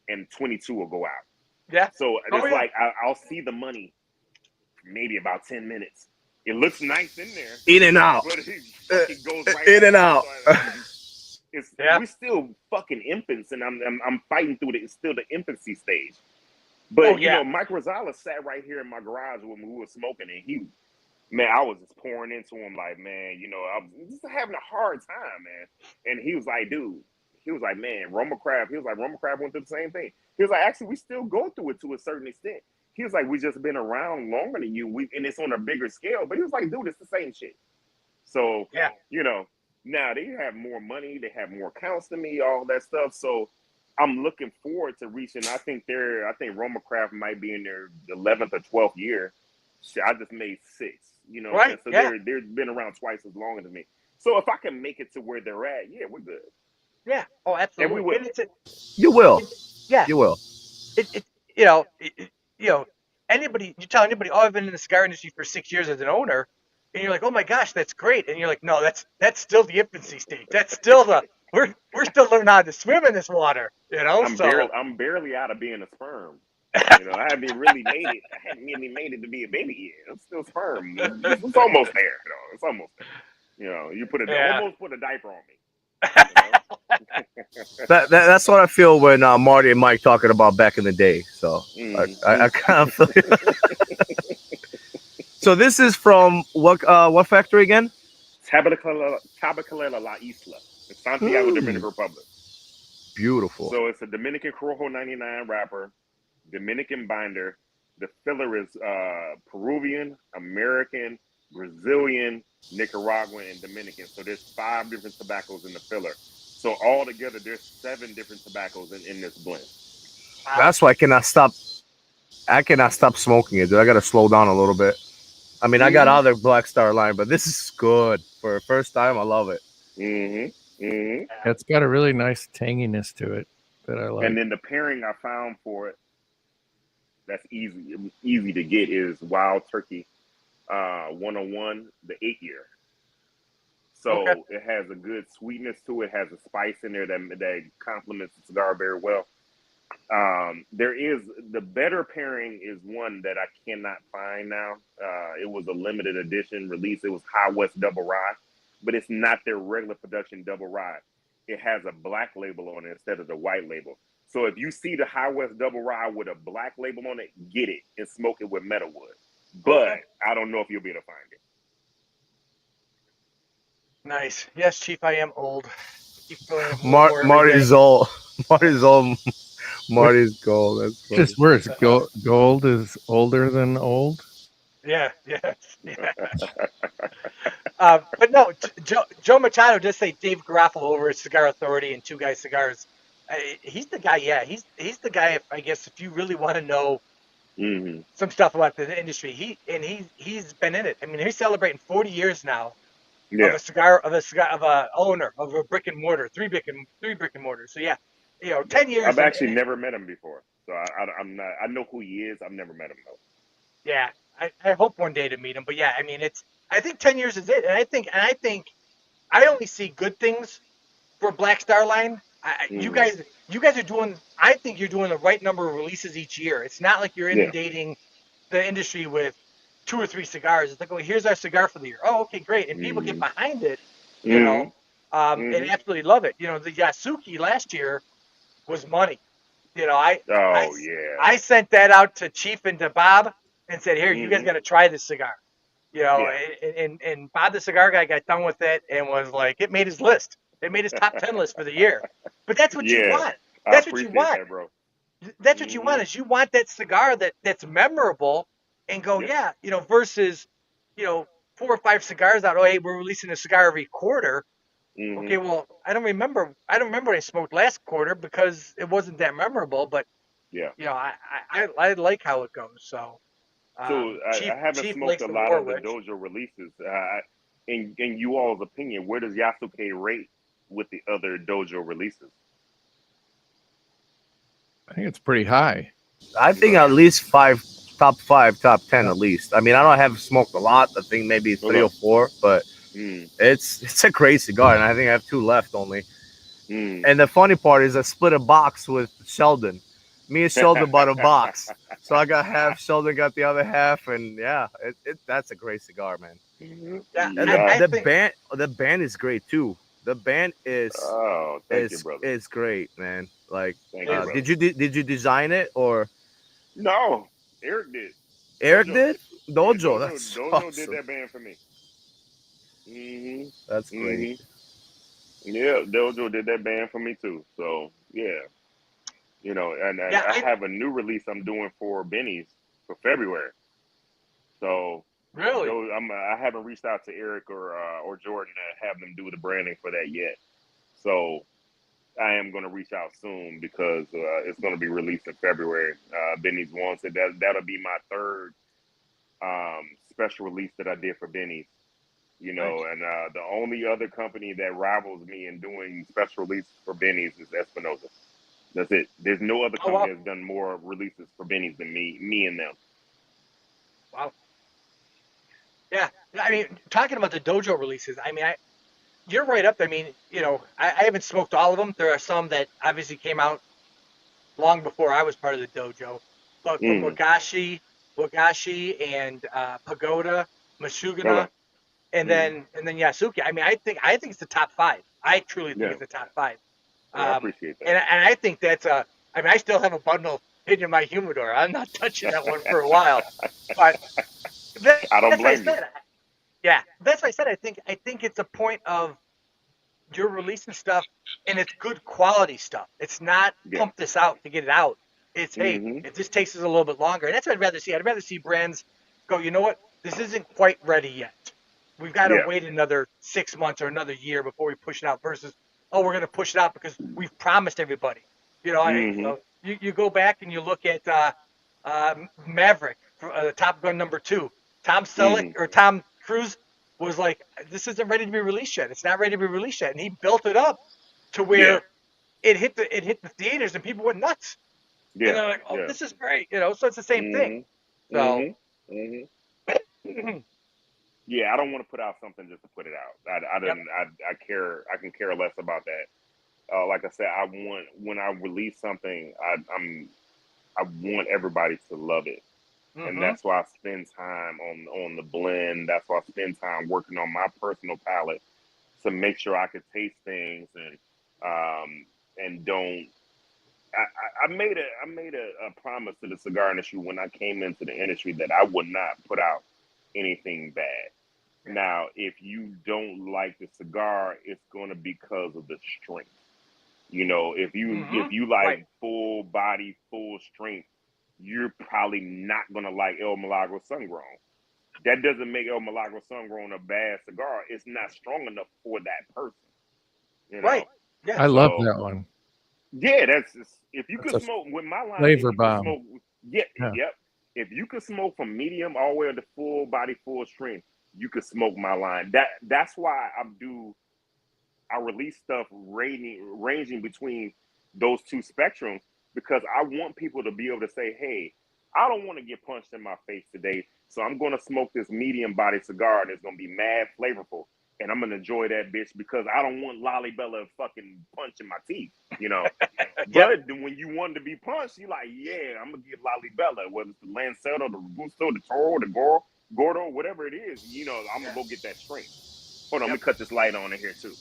and 22 will go out. yeah. So Oh, it's yeah. like I'll see the money for maybe about 10 minutes. It looks nice in there, In and out. but it fucking goes right In back and out. Yeah. we're still fucking infants, and I'm fighting through it's still the infancy stage. But Oh, you yeah. know, Mike Rosales sat right here in my garage when we were smoking, and I was just pouring into him like, man, you know, I was just having a hard time, man. And he was like, dude, man, Roma Craft. He was like, Roma Craft went through the same thing. He was like, actually, we still go through it to a certain extent. He was like, we just been around longer than you, and it's on a bigger scale. But he was like, dude, it's the same shit. So, Yeah. you know, now they have more money, they have more accounts than me, all that stuff. So I'm looking forward to reaching. I think Roma Craft might be in their 11th or 12th year. Shit, I just made 6. You know, Right. so Yeah. they've been around twice as long as me. So if I can make it to where they're at, yeah, we're good. Yeah. Oh, absolutely. And we will. And You will. yeah. You will. It anybody, you tell anybody, oh, I've been in the cigar industry for 6 years as an owner, and you're like, oh my gosh, that's great, and you're like, no, that's still the infancy stage. That's still we're still learning how to swim in this water, you know. I'm barely out of being a sperm. You know, I haven't really made it. I hadn't really made it to be a baby yet. I'm still sperm. It's almost there, though. It's almost there. You know, almost put a diaper on me. You know? That's what I feel when Marty and Mike talking about back in the day. So I kind of feel it. So this is from what factory again? Tabacalera La Isla in Santiago, Dominican Republic. Beautiful. So it's a Dominican Corojo 99 wrapper, Dominican binder. The filler is Peruvian, American, Brazilian, Nicaraguan, and Dominican. So there's 5 different tobaccos in the filler. So all together, there's 7 different tobaccos in this blend. That's why I cannot stop smoking it, dude. I gotta slow down a little bit. I mean, I got other Black Star line, but this is good for a first time. I love it. It's got a really nice tanginess to it that I like. And then the pairing I found for it that's easy to get is Wild Turkey 101, the 8-year. So it has a good sweetness to it. Has a spice in there that complements the cigar very well. There is the better pairing is one that I cannot find now. It was a limited edition release. It was High West Double Rye, but it's not their regular production double rye. It has a black label on it instead of the white label. So if you see the High West Double Rye with a black label on it, get it and smoke it with Metalwood. But I don't know if you'll be able to find it. Nice. Yes, Chief, I am old. Marty's old. Marty's old. Marty's gold. That's funny. Just worse. Gold is older than old. Yeah. But no, Joe Machado does say Dave Garofalo over at Cigar Authority and Two Guys Cigars. He's the guy. Yeah, he's the guy. I guess if you really want to know some stuff about the industry. He's been in it. I mean, he's celebrating 40 years now of Yeah. of a owner of a brick and mortar, three brick and mortar. So yeah, 10 years I've and actually never met him before, so I'm not. I know who he is. I've never met him though. yeah, I hope one day to meet him. But yeah, I mean, I think 10 years is it, and I think I only see good things for Black Star Line. You guys are doing. I think you're doing the right number of releases each year. It's not like you're Yeah. inundating the industry with 2 or 3 cigars. It's like, oh, here's our cigar for the year. Oh, okay, great, and people get behind it, and absolutely love it. The Yasuki last year was money. I Oh yeah. I sent that out to Chief and to Bob and said, here, you guys got to try this cigar. Yeah. And Bob the cigar guy got done with it and was like, it made his list. It made his top 10 list for the year. But that's what you Yeah. want. I That's what you appreciate want. that, bro. That's what you want is you want that cigar that's memorable and go, versus, 4 or 5 cigars out. Oh, hey, we're releasing a cigar every quarter. Okay, well, I don't remember what I smoked last quarter because it wasn't that memorable, but Yeah. I like how it goes. So So I haven't Chief smoked likes a the lot of the Warwick. dojo releases. In you all's opinion, where does Yasuke rate with the other dojo releases? I think it's pretty high. I think at least top 5, top 10 at least. I mean, I don't have smoked a lot. I think maybe 3 or 4, but it's a great cigar, and I think I have 2 left only. And the funny part is I split a box with Sheldon. Me and Sheldon bought a box, so I got half. Sheldon got the other half, and yeah, that's a great cigar, man. Yeah, And the band is great too. The band is thank you, brother. is great, man. Like, Thank you, brother. did you design it or No? Aric did. Eric Dojo. did? Dojo, Yeah, that's Dojo awesome. did that band for me. That's great. Yeah, Dojo did that band for me too. So yeah, and I have a new release I'm doing for Benny's for February. So really, I haven't reached out to Aric or Jordan to have them do the branding for that yet. So I am going to reach out soon because it's going to be released in February. Benny's wants it. That'll be my third special release that I did for Benny's. Nice. And the only other company that rivals me in doing special releases for Benny's is Espinosa. That's it. There's no other company that's done more releases for Benny's than me and them. Wow. Yeah, I mean, talking about the dojo releases, I mean, you're right up there. I mean, I haven't smoked all of them. There are some that obviously came out long before I was part of the dojo, but from Wagashi, and Pagoda, Mashugana, and then Yasuki. I mean, I think it's the top 5. I truly think it's the top 5. I appreciate that. And I think that's I mean, I still have a bundle hidden in my humidor. I'm not touching that one for a while, but I don't blame you. Yeah, that's what I said. I think it's a point of you're releasing stuff and it's good quality stuff. It's not pump this out to get it out. It's hey, if this takes us a little bit longer, and that's what I'd rather see. I'd rather see brands go, you know what, this isn't quite ready yet. We've got to wait another 6 months or another year before we push it out. Versus, oh, we're going to push it out because we've promised everybody. You go back and you look at Maverick, Top Gun #2. Tom Selleck or Tom Cruise was like, this isn't ready to be released yet. It's not ready to be released yet, and he built it up to where it hit the theaters and people went nuts. Yeah, and they're like, oh, this is great. So it's the same thing. So. Yeah, I don't want to put out something just to put it out. I can care less about that. Like I said, when I release something, I want everybody to love it. And that's why I spend time on the blend. That's why I spend time working on my personal palate to make sure I could taste things and don't. I made a promise to the cigar industry when I came into the industry that I would not put out anything bad. Now, if you don't like the cigar, it's going to be because of the strength. If you like full body, full strength, you're probably not going to like El Milagro Sungrown. That doesn't make El Milagro Sungrown a bad cigar. It's not strong enough for that person. Right. Yeah. I love that one. Yeah, if you could smoke with my line, flavor bomb. smoke, yep. if you could smoke from medium all the way to full body, full strength, you could smoke my line. That's why I release stuff ranging between those two spectrums, because I want people to be able to say, hey, I don't want to get punched in my face today, so I'm going to smoke this medium body cigar that's going to be mad flavorful, and I'm going to enjoy that bitch because I don't want Lalibela fucking punching my teeth, you know. Yep. But when you want to be punched, you're like, yeah, I'm going to get Lalibela, whether it's the Lancero, the Robusto, the Toro, the Gordo, whatever it is, you know, I'm going to go get that strength. Hold on, let me cut this light on in here too.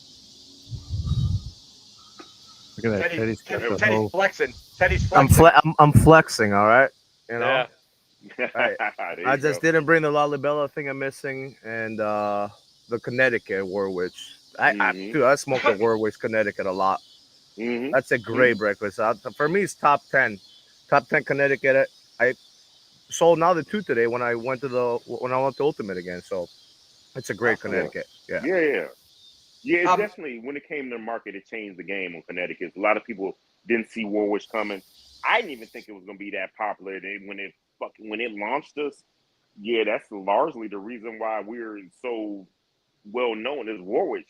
Look at that. Teddy's got the Teddy's whole. flexing. Teddy's flexing. I'm flexing, all right. You know, Yeah. I just didn't bring the Lalibela thing I'm missing, and the Connecticut Warwich. I smoke the Warwich Connecticut a lot. Mm-hmm. That's a great breakfast. For me, it's top 10 Connecticut. I sold now the 2 today when I went to Ultimate again. So it's a great Connecticut. Yeah. It's definitely, when it came to the market, it changed the game on Connecticut. A lot of people didn't see Warwick coming. I didn't even think it was going to be that popular. When it launched us, yeah, that's largely the reason why we're so well known as Warwick,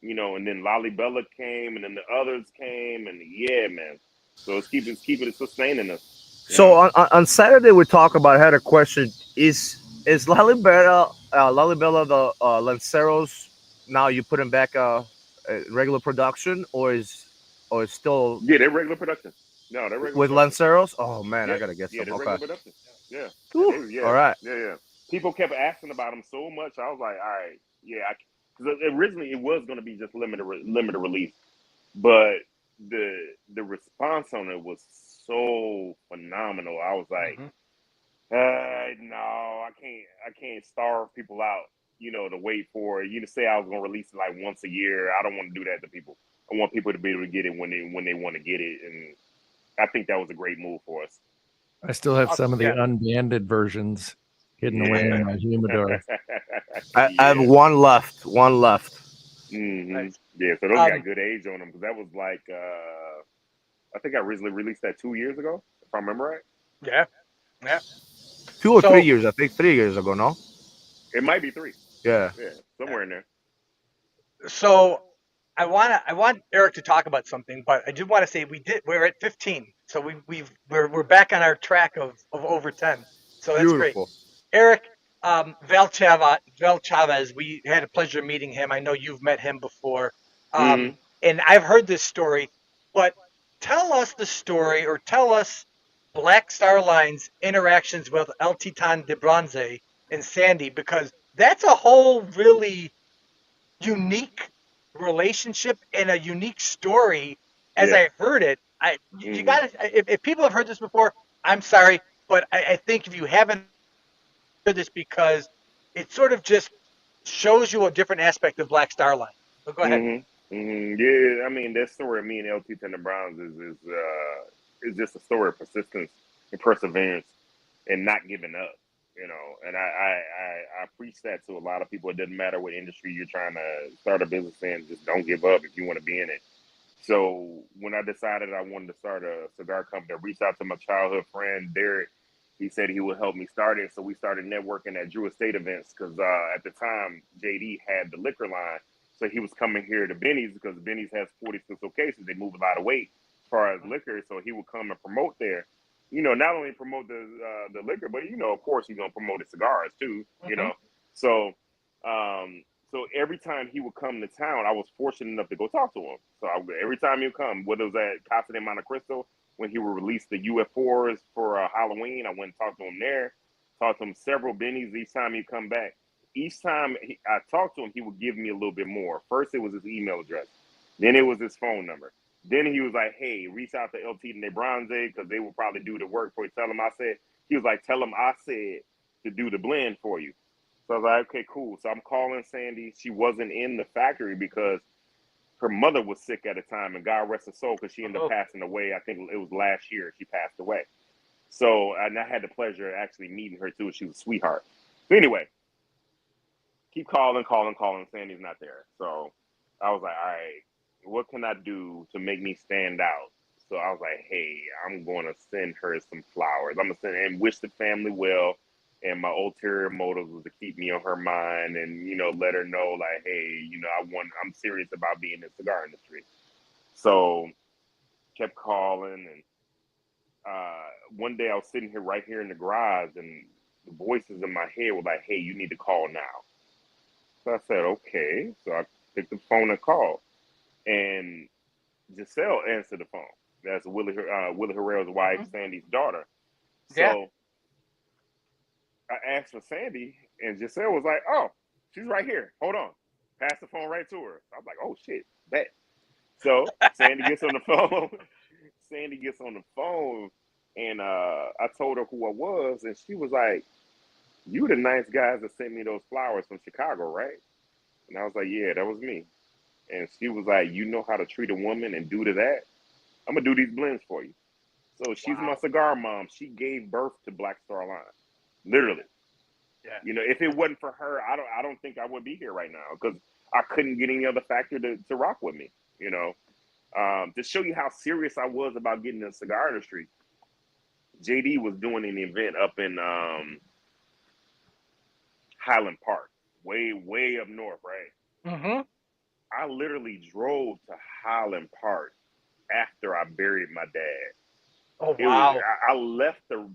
you know. And then Lalibela came, and then the others came, and yeah, man. So it's keeping it sustaining us. So on Saturday we talked about. I had a question: Is Lalibela the Lanceros? Now you put him back regular production, or is still they're regular production. No, they're regular with production. Lanceros? Oh man, Yeah, I gotta get some. they're Okay. regular production. Yeah. All right. Yeah. People kept asking about them so much. I was like, all right, yeah. Because originally it was going to be just limited release, but the response on it was so phenomenal. I was like, no, I can't starve people out. You know, to wait for it. You to say I was going to release it like once a year. I don't want to do that to people. I want people to be able to get it when they want to get it, and I think that was a great move for us. I still have some of the unbanded versions hidden away in my humidor. I have one left. Mm-hmm. Nice. Yeah, so those got good age on them, because that was like, I think I originally released that 2 years ago, if I remember right. Yeah. 2 or 3 years, I think 3 years ago. No, it might be 3. Yeah, somewhere in there. So I want Aric to talk about something, but I did want to say we're at 15, so we're back on our track of over 10. So that's beautiful. Great. Aric, Val Chavez, we had a pleasure meeting him. I know you've met him before, and I've heard this story, but tell us the story, or tell us Black Star Line's interactions with El Titan de Bronze and Sandy, because that's a whole really unique relationship and a unique story as I heard it. You gotta, if people have heard this before, I'm sorry, but I think if you haven't heard this, because it sort of just shows you a different aspect of Black Star Line. So go ahead. Yeah, I mean, that story of me and LT and the Browns is just a story of persistence and perseverance and not giving up, you know. And I preach that to a lot of people. It doesn't matter what industry you're trying to start a business in, just don't give up if you want to be in it. So when I decided I wanted to start a cigar company, I reached out to my childhood friend Derek. He said he would help me start it. So we started networking at Drew Estate events, because at the time JD had the liquor line. So he was coming here to Benny's, because Benny's has 46 locations. They move a lot of weight as far as liquor. So he would come and promote there. You know, not only promote the liquor, but, you know, of course, he's going to promote the cigars too, you know. So so every time he would come to town, I was fortunate enough to go talk to him. So every time he would come, whether it was at Casa de Monte Cristo, when he would release the UF4s for Halloween, I went and talked to him there. Talked to him several Bennies each time he'd come back. Each time I talked to him, he would give me a little bit more. First, it was his email address. Then it was his phone number. Then he was like, hey, reach out to LT and Bronze, because they will probably do the work for you. Tell him I said, he was like, tell him I said to do the blend for you. So I was like, okay, cool. So I'm calling Sandy. She wasn't in the factory because her mother was sick at the time, and God rest her soul, because she ended up passing away. I think it was last year she passed away. So, and I had the pleasure of actually meeting her too. She was a sweetheart. So anyway, keep calling. Sandy's not there. So I was like, all right, what can I do to make me stand out? So I was like, hey, I'm going to send her some flowers. I'm going to send and wish the family well. And my ulterior motive was to keep me on her mind and, let her know, like, hey, I'm serious about being in the cigar industry. So kept calling. And one day I was sitting right here in the garage, and the voices in my head were like, hey, you need to call now. So I said, okay. So I picked the phone and called. And Giselle answered the phone. That's Willie Herrera's wife, Sandy's daughter. So I asked for Sandy, and Giselle was like, oh, she's right here. Hold on. Pass the phone right to her. I was like, oh, shit, bet. So Sandy gets on the phone. And I told her who I was, and she was like, you the nice guys that sent me those flowers from Chicago, right? And I was like, yeah, that was me. And she was like, you know how to treat a woman and do to that? I'm going to do these blends for you. So she's my cigar mom. She gave birth to Black Star Line, literally. Yeah. If it wasn't for her, I don't think I would be here right now, because I couldn't get any other factor to rock with me. To show you how serious I was about getting in the cigar industry, JD was doing an event up in Highland Park, way up north, right? Mm-hmm. I literally drove to Highland Park after I buried my dad. Oh wow! I left the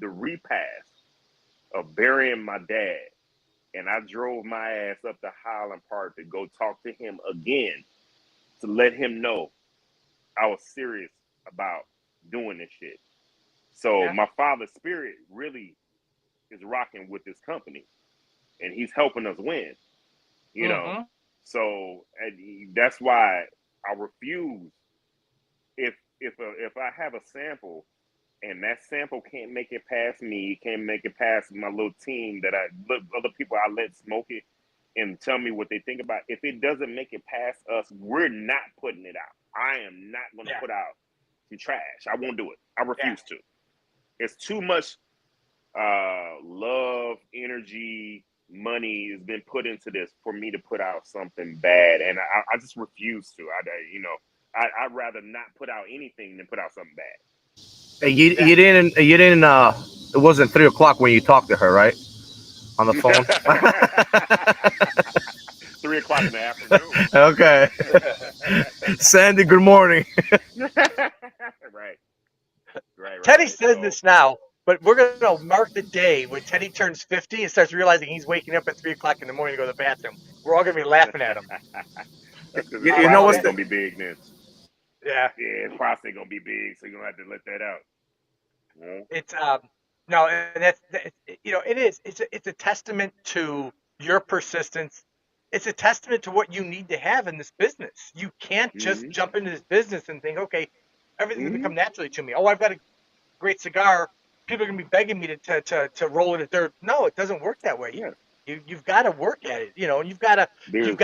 repast of burying my dad, and I drove my ass up to Highland Park to go talk to him again, to let him know I was serious about doing this shit. So my father's spirit really is rocking with this company, and he's helping us win. So that's why I refuse, if I have a sample and that sample can't make it past me, can't make it past my little team other people I let smoke it and tell me what they think about. If it doesn't make it past us, we're not putting it out. I am not going to put out some trash. I won't do it. I refuse to. It's too much love, energy, money has been put into this for me to put out something bad, and I just refuse to. I'd rather not put out anything than put out something bad. You didn't. It wasn't 3:00 when you talked to her, right? On the phone. 3:00 in the afternoon. Okay. Sandy, good morning. Right. Teddy says this now, but we're gonna mark the day when Teddy turns 50 and starts realizing he's waking up at 3:00 in the morning to go to the bathroom. We're all gonna be laughing at him. That's because You know what's gonna be big then. Yeah. Yeah, his prostate gonna be big, so you're gonna have to let that out. Yeah. It's no, and that's it is. It's a testament to your persistence. It's a testament to what you need to have in this business. You can't just jump into this business and think, okay, everything's gonna come naturally to me. Oh, I've got a great cigar. People are gonna be begging me to roll it at their. No, it doesn't work that way. Yeah. You've got to work at it. And you've got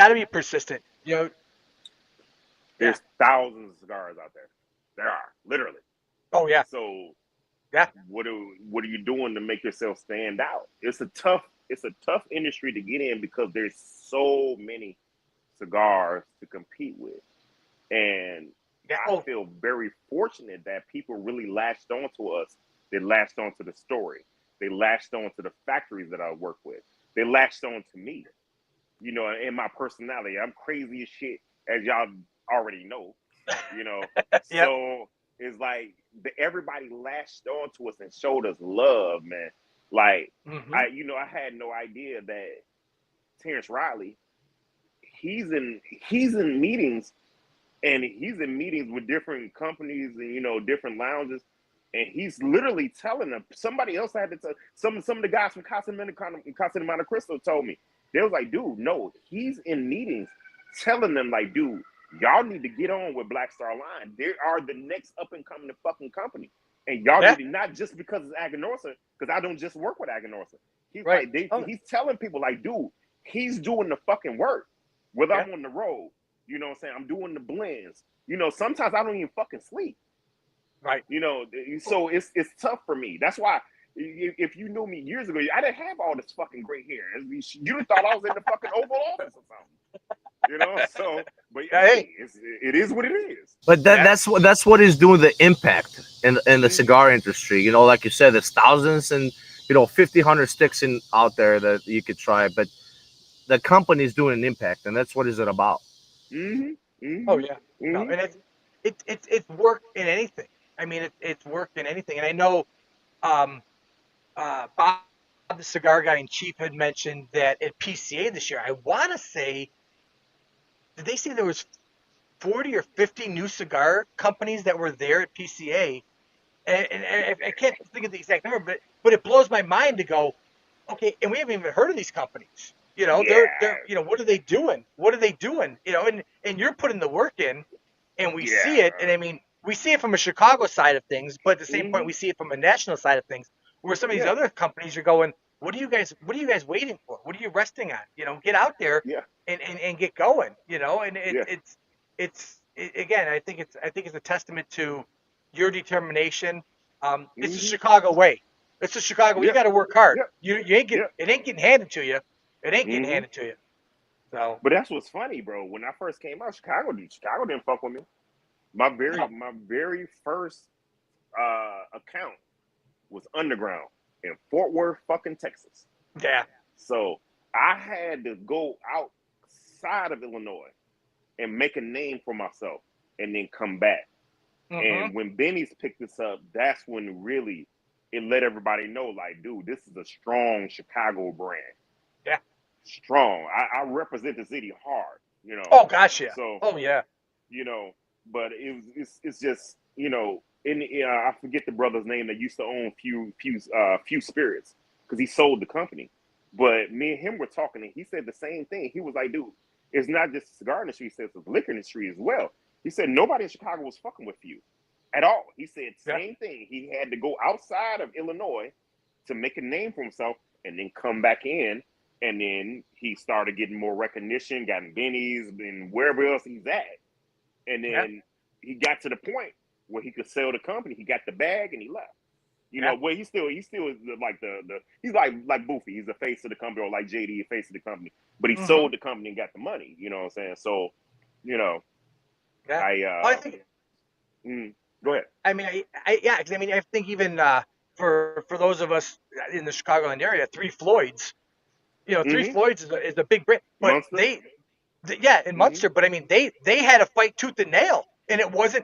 to be persistent. There's thousands of cigars out there. There are, literally. Oh yeah. So yeah. What are you doing to make yourself stand out? It's a tough industry to get in because there's so many cigars to compete with. And I feel very fortunate that people really latched on to us. They latched on to the story. They latched on to the factories that I work with. They latched on to me, and my personality. I'm crazy as shit, as y'all already know, Yep. So it's like everybody latched on to us and showed us love, man. Like, I had no idea that Terrence Riley, he's in meetings, and he's in meetings with different companies and different lounges, and he's literally telling them. Somebody else had to tell some of the guys from Casa de Monte Cristo told me. They was like, dude, no, he's in meetings telling them, like, dude, y'all need to get on with Black Star Line. They are the next up and coming fucking company, and y'all need to, not just because it's Aganorsa, because I don't just work with Aganorsa. He's right. He's telling people, like, dude, he's doing the fucking work. Whether I'm on the road, you know what I'm saying? I'm doing the blends. Sometimes I don't even fucking sleep. Right. So it's tough for me. That's why, if you knew me years ago, I didn't have all this fucking gray hair. You'd have thought I was in the fucking Oval Office or something. You know, so but Hey. it is what it is. But that's what is doing the impact in the cigar industry. You know, like you said, there's thousands and 50, 100 sticks out there that you could try, but the company is doing an impact, and that's what is it about. Oh yeah. No, and it's worked in anything. I mean, it's worked in anything, and I know Bob, the cigar guy in chief, had mentioned that at PCA this year. I want to say, did they say there was 40 or 50 new cigar companies that were there at PCA? And I can't think of the exact number, but it blows my mind to go, okay, and we haven't even heard of these companies. They're what are they doing? What are they doing? And you're putting the work in, and we see it. And I mean, we see it from a Chicago side of things, but at the same point, we see it from a national side of things, where some of these other companies are going, what are you guys waiting for? What are you resting on? Get out there and get going. And again, I think it's a testament to your determination. It's the Chicago way. It's the Chicago. You got to work hard. You ain't it ain't getting handed to you. It ain't getting handed to you. So, but that's what's funny, bro. When I first came out, Chicago didn't fuck with me. My very first account was underground in Fort Worth, fucking Texas. Yeah. So I had to go outside of Illinois and make a name for myself, and then come back. And when Benny's picked this up, that's when really it let everybody know, like, dude, this is a strong Chicago brand. Yeah. Strong. I represent the city hard, Oh gosh, yeah. So, yeah. But it's just, I forget the brother's name that used to own Few Spirits, because he sold the company. But me and him were talking, and he said the same thing. He was like, dude, it's not just the cigar industry, he said it's the liquor industry as well. He said nobody in Chicago was fucking with you at all. He said same thing. He had to go outside of Illinois to make a name for himself, and then come back in. And then he started getting more recognition, got in Benny's and wherever else he's at. And then he got to the point where he could sell the company. He got the bag and he left. Well, he's still like he's like Boofy. He's the face of the company, or like JD, the face of the company. But he sold the company and got the money. You know what I'm saying? So, I think. Go ahead. I mean, because I think even for those of us in the Chicagoland area, Three Floyds, Three Floyds is a big brand, but Munster? In Munster. But I mean, they had to fight tooth and nail, and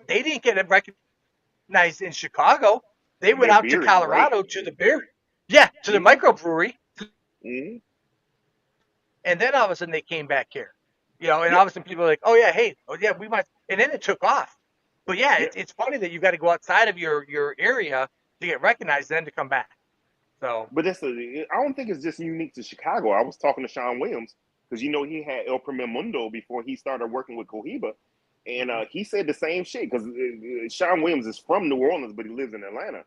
they didn't get recognized in Chicago. They went out to Colorado to the beer, to the microbrewery, and then all of a sudden they came back here, and all of a sudden people are like, oh yeah, hey, we might, and then it took off. But it's funny that you got to go outside of your area to get recognized, then to come back. So, but I don't think it's just unique to Chicago. I was talking to Sean Williams, because he had El Primer Mundo before he started working with Cohiba, and he said the same shit, because Sean Williams is from New Orleans, but he lives in Atlanta,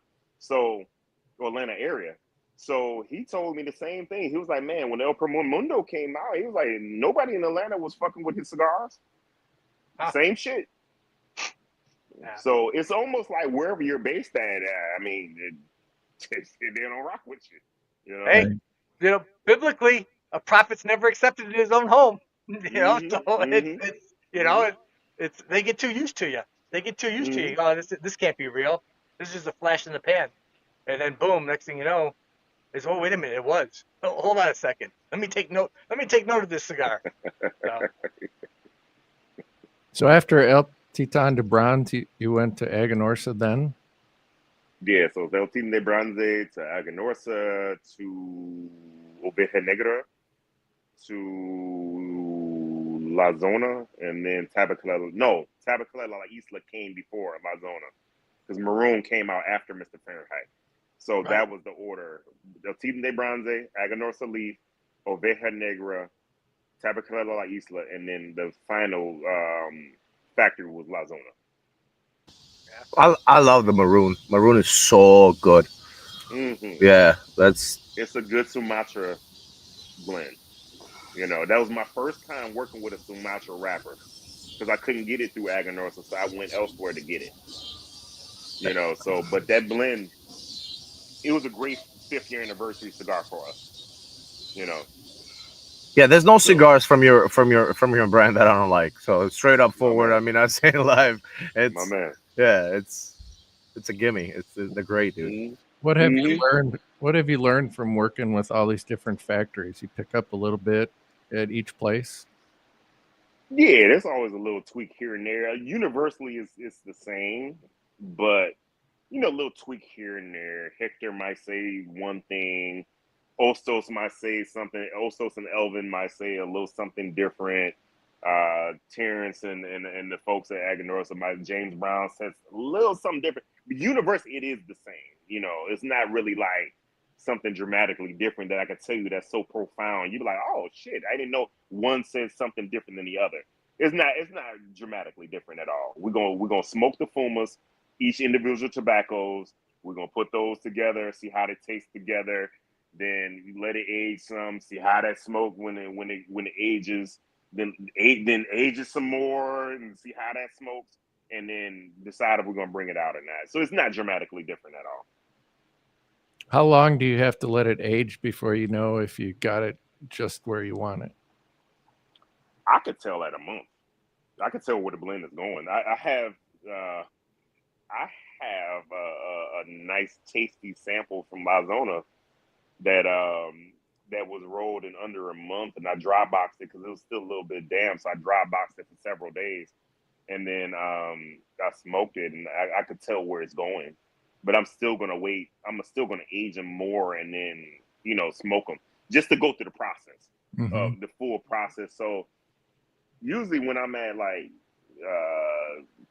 Atlanta area. So he told me the same thing. He was like, man, when El Primer Mundo came out, he was like, nobody in Atlanta was fucking with his cigars. Same shit. Yeah. So it's almost like wherever you're based at, I mean, they don't rock with you. Hey, biblically, a prophet's never accepted in his own home. It's they get too used to you. They get too used to you. Oh, this can't be real. This is just a flash in the pan, and then boom, next thing you know, is wait a minute, it was. Oh, hold on a second. Let me take note of this cigar. So after El Titan de Bronze, you went to Aganorsa then? Yeah, so El Titan de Bronze to Aganorsa to Oveja Negra to La Zona, and then Tabacalera La Isla came before La Zona, because Maroon came out after Mr. Fahrenheit. So that was the order. El Titan de Bronze, Aganorsa Leaf, Oveja Negra, Tabacalera La Isla, and then the final factory was La Zona. I love the Maroon. Maroon is so good. Yeah, it's a good Sumatra blend. That was my first time working with a Sumatra wrapper, because I couldn't get it through Aganorsa, so I went elsewhere to get it. But that blend, it was a great 5th year anniversary cigar for us. Yeah, there's no cigars from your brand that I don't like. So straight up forward. I mean, I say live. It's My man. yeah, it's a gimme. They're great, dude. Mhm. What have you learned? What have you learned from working with all these different factories? You pick up a little bit at each place. Yeah, there's always a little tweak here and there. Universally, it's the same, but a little tweak here and there. Hector might say one thing. Ostos might say something. Ostos and Elvin might say a little something different. Terrence and the folks at Aganorsa, James Brown says a little something different. But universally, it is the same. It's not really like something dramatically different that I can tell you that's so profound. You'd be like, oh shit, I didn't know one said something different than the other. It's not dramatically different at all. We're gonna smoke the fumas, each individual tobaccos. We're gonna put those together, see how they taste together. Then you let it age some, see how that smoke when it ages. Then ages some more and see how that smokes, and then decide if we're gonna bring it out or not. So it's not dramatically different at all. How long do you have to let it age before you know if you got it just where you want it? I could tell at a month. I could tell where the blend is going. I have a nice tasty sample from Lazona that was rolled in under a month, and I dry boxed it because it was still a little bit damp. So I dry boxed it for several days, and then I smoked it, and I could tell where it's going. But I'm still gonna wait. I'm still gonna age them more, and then smoke them just to go through the process of the full process. So usually when I'm at like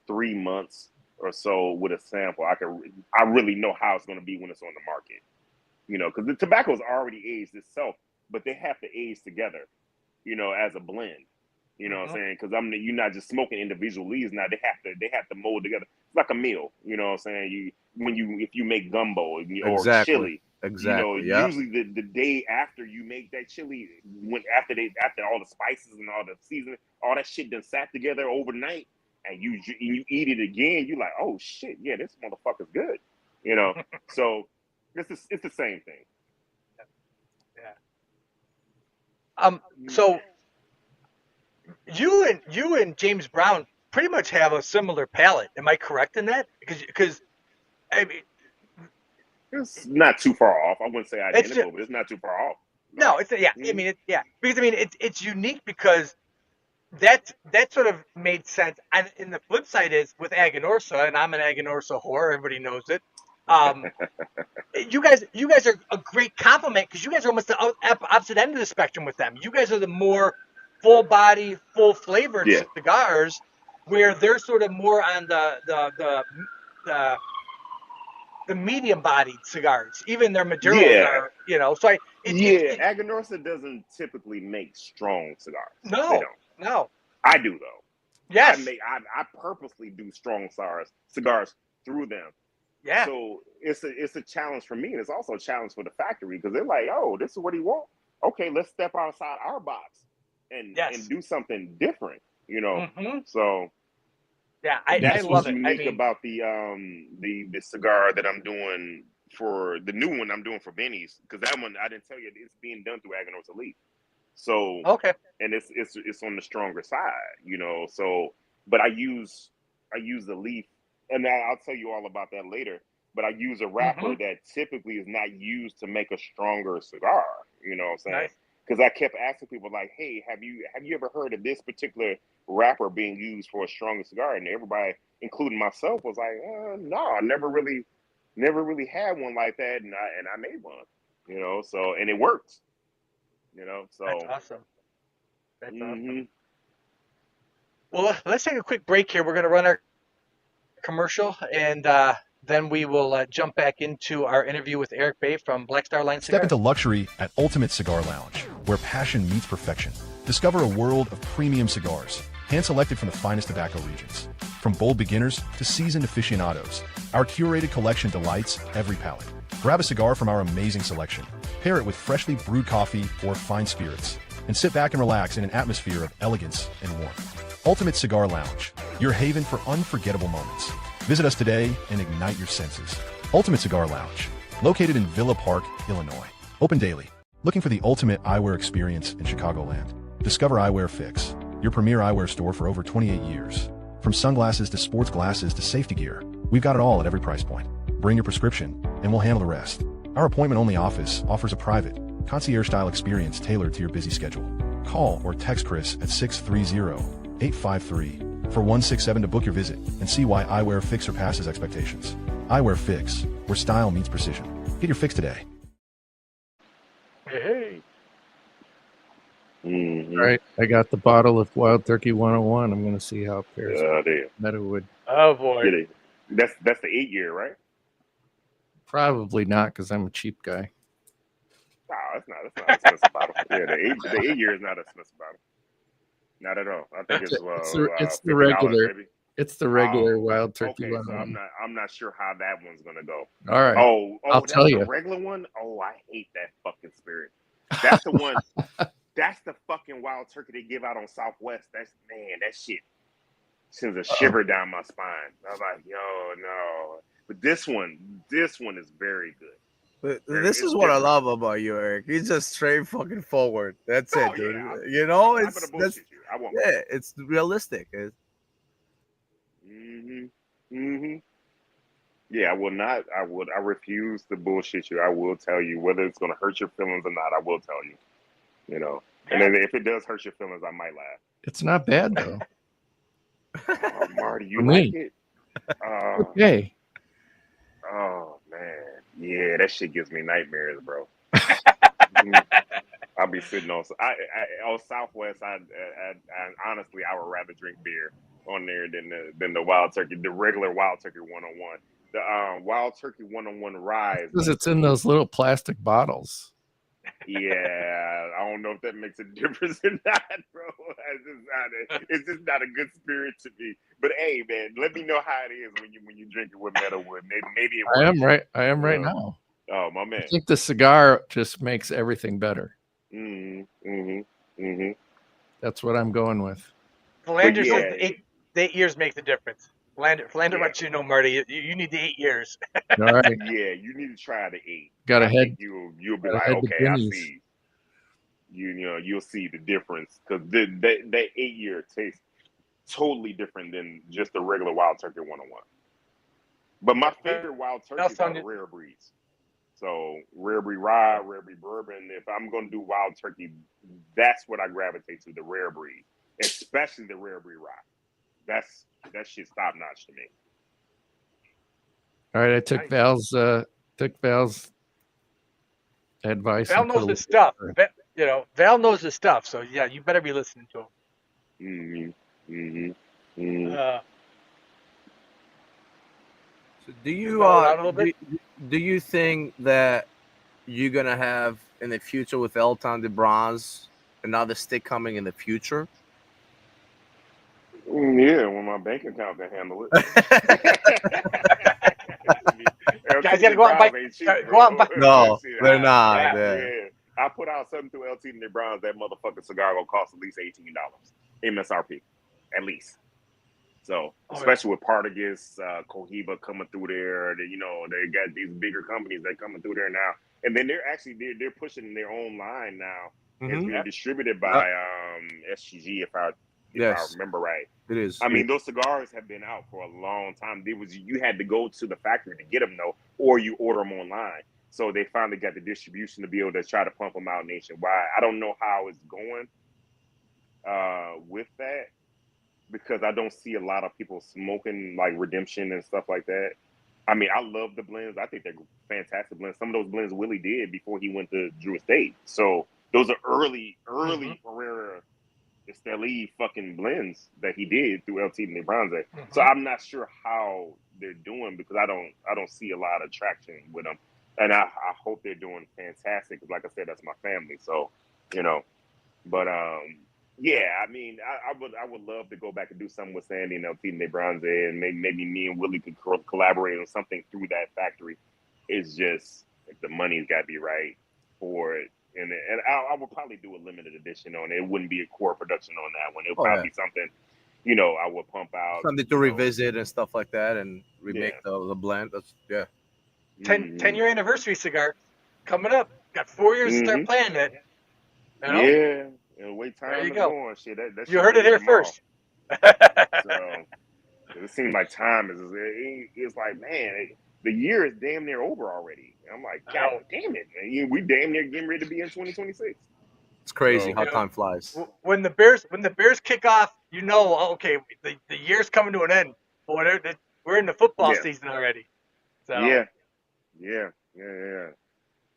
3 months or so with a sample, I really know how it's gonna be when it's on the market. Because the tobacco is already aged itself, but they have to age together, as a blend. You know what I'm saying? Because you're not just smoking individual leaves now. They have to mold together. It's like a meal. You know what I'm saying? If you make gumbo or chili, exactly. Usually the day after you make that chili, after all the spices and all the seasoning, all that shit done sat together overnight, and you eat it again, you're like, oh shit, yeah, this motherfucker's good. So it's the same thing. Yeah. So you and James Brown pretty much have a similar palate. Am I correct in that? Because I mean, it's not too far off. I wouldn't say identical, but it's not too far off. No, it's yeah. I mean, because I mean, it's unique because that sort of made sense. And the flip side is with Aganorsa, and I'm an Aganorsa whore. Everybody knows it. You guys are a great compliment because you guys are almost the opposite end of the spectrum with them. You guys are the more full body, full flavored cigars, where they're sort of more on the medium bodied cigars. Even their Maduros are, So Aganorsa doesn't typically make strong cigars. No. I do though. Yes. I purposely do strong cigars through them. Yeah. So it's a challenge for me, and it's also a challenge for the factory because they're like, oh, this is what he wants. Okay, let's step outside our box and do something different. So yeah, that's I love what's it. unique about the cigar that I'm doing for the new one I'm doing for Benny's, because that one I didn't tell you it's being done through Aganorsa Leaf. So okay, and it's on the stronger side, So, but I use the leaf, and I'll tell you all about that later. But I use a wrapper that typically is not used to make a stronger cigar. You know what I'm saying? Nice. Because I kept asking people like, "Hey, have you ever heard of this particular wrapper being used for a stronger cigar?" And everybody, including myself, was like, "No, I never really had one like that." And I made one, So and it works, So that's awesome. That's awesome. Well, let's take a quick break here. We're going to run our commercial, and then we will jump back into our interview with Aric Bey from Black Star Line Cigars. Step into luxury at Ultimate Cigar Lounge, where passion meets perfection. Discover a world of premium cigars, hand-selected from the finest tobacco regions. From bold beginners to seasoned aficionados, our curated collection delights every palate. Grab a cigar from our amazing selection, pair it with freshly brewed coffee or fine spirits, and sit back and relax in an atmosphere of elegance and warmth. Ultimate Cigar Lounge, your haven for unforgettable moments. Visit us today and ignite your senses. Ultimate Cigar Lounge, located in Villa Park, Illinois. Open daily. Looking for the ultimate eyewear experience in Chicagoland? Discover Eyewear Fix, your premier eyewear store for over 28 years. From sunglasses to sports glasses to safety gear, we've got it all at every price point. Bring your prescription, and we'll handle the rest. Our appointment-only office offers a private, concierge-style experience tailored to your busy schedule. Call or text Chris at 630-853-4167 to book your visit and see why Eyewear Fix surpasses expectations. Eyewear Fix, where style meets precision. Get your fix today. Hey. Mm-hmm. All right, I got the bottle of Wild Turkey 101. I'm going to see how it pairs with Damn. Meadowood. Oh boy. Get it. That's the 8-year, right? Probably not, because I'm a cheap guy. No, that's not a expensive bottle. Yeah, the 8-year is not a expensive bottle. Not at all. I think it's the $50, regular. maybe. It's the regular Oh, Wild Turkey okay, so 101. I'm not sure how that one's gonna go. All right. Oh, I'll that's tell the you. regular one. Oh, I hate that fucking spirit. That's the one. That's the fucking Wild Turkey they give out on Southwest. That shit sends a shiver down my spine. I was like, yo, no. But this one is very good. But Very- this it's is what I different. love about you, Eric. He's just straight fucking forward. That's Oh, it, dude. yeah, You know, I'm it's gonna that's bullshit you. I won't. yeah, it's realistic. Yeah, I will not. I refuse to bullshit you. I will tell you whether it's gonna hurt your feelings or not. I will tell you. You know, and then if it does hurt your feelings, I might laugh. It's not bad, though. Oh, Marty, you For like me. it? Okay. Oh man, yeah, that shit gives me nightmares, bro. I'll be sitting on Southwest. I honestly, I would rather drink beer on there than the Wild Turkey, the regular Wild Turkey 101. The Wild Turkey 101 Rise. Because it's in those little plastic bottles. Yeah, I don't know if that makes a difference or not, bro. It's just not a good spirit to me. But hey, man, let me know how it is when you drink it with Meadowood. Maybe it works. I am right now. Oh, my man. I think the cigar just makes everything better. That's what I'm going with. Philander yeah. says the 8 years make the difference. Philander wants you to know, Marty, you need the 8 years. All right. Yeah, you need to try the 8. Got I ahead. think you'll be like, okay, I see. You'll see the difference because that 8-year tastes totally different than just the regular Wild Turkey 101. But my favorite Wild Turkeys are the rare breeds. So rare breed rye, rare breed bourbon. If I'm gonna do Wild Turkey, that's what I gravitate to, the rare breed, especially the rare breed rye. That shit's top notch to me. All right, I took Val's advice. Val knows his stuff. Val knows his stuff. So yeah, you better be listening to him. So do you do you think that you're gonna have in the future with El Tan de Bronze another stick coming in the future? Yeah, when my bank account can handle it. Guys gotta go out and buy. No, they're not. Yeah. I put out something through LT and the Browns. That motherfucking cigar gonna cost at least $18 MSRP, at least. So, especially with Partagas, Cohiba coming through there, they got these bigger companies that coming through there now, and then they're pushing their own line now. It's being distributed by SGG, if I remember right. It is. I mean, those cigars have been out for a long time. You had to go to the factory to get them, though, or you order them online. So they finally got the distribution to be able to try to pump them out nationwide. I don't know how it's going with that because I don't see a lot of people smoking like Redemption and stuff like that. I mean, I love the blends. I think they're fantastic blends. Some of those blends Willie did before he went to Drew Estate. So those are early Herrera Esteli fucking blends that he did through LT and Bronze. So I'm not sure how they're doing because I don't see a lot of traction with them. And I hope they're doing fantastic because, like I said, that's my family. So, but yeah, I mean, I would love to go back and do something with Sandy and LT and Bronze, and maybe me and Willie could collaborate on something through that factory. It's just the money's got to be right for it. And I would probably do a limited edition on it. It wouldn't be a core production on that one. It would probably be something, I would pump out. Something to revisit and stuff like that and remake the blend. That's 10-year anniversary cigar coming up. Got 4 years to Mm-hmm. start planning it. You know? Yeah. And the way There time you is go. going, shit, that You shit heard be it here tomorrow. first. So it seems like time is. It's like, man, the year is damn near over already. And I'm like, I God know. damn it, man! We damn near getting ready to be in 2026. It's crazy So, how You know, time flies. when the Bears kick off, you know, okay, the year's coming to an end. But we're in the football yeah, season already. So yeah.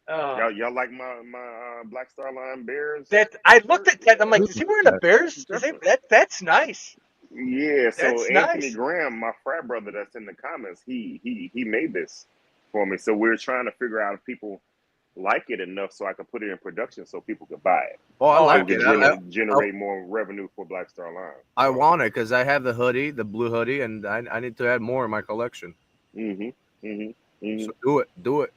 uh, Y'all like my Black Star Line Bears? that I looked shirt? at that. I'm like, Ooh, is he wearing a that- Bears? Is That's that's nice. Yeah, so That's Anthony nice. Graham, my frat brother that's in the comments, he made this for me. So we're trying to figure out if people like it enough so I could put it in production so people could buy it. Oh, I Oh, like So we it. could generate more revenue for Black Star Line. I So, want it because I have the hoodie, the blue hoodie, and I need to add more in my collection. So do it.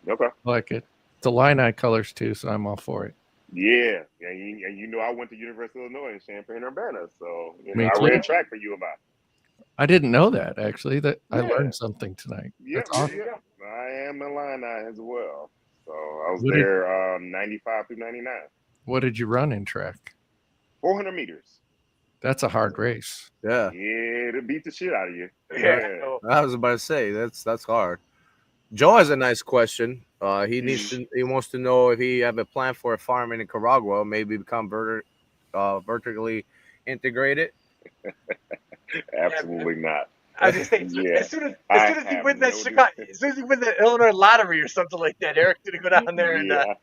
Okay. I like it. It's Illini colors too, so I'm all for it. Yeah. And you know I went to University of Illinois in Champaign-Urbana, so Me I too. ran track for U of I. I didn't know that actually. That I Yeah. learned something tonight. Yep, That's awesome. yep. I am Illini as well. So I was What did- there 95 through 99. What did you run in track? 400 meters. That's a hard race. Yeah. Yeah, it'll beat the shit out of you. Yeah. So, I was about to say that's hard. Joe has a nice question. He wants to know if he have a plan for a farm in Nicaragua, maybe become vertically integrated. Absolutely not. I was just saying, Yeah. as soon I as he have wins that no Chicago, as soon as he wins the Illinois lottery or something like that, Eric's gonna go down there and. Yeah,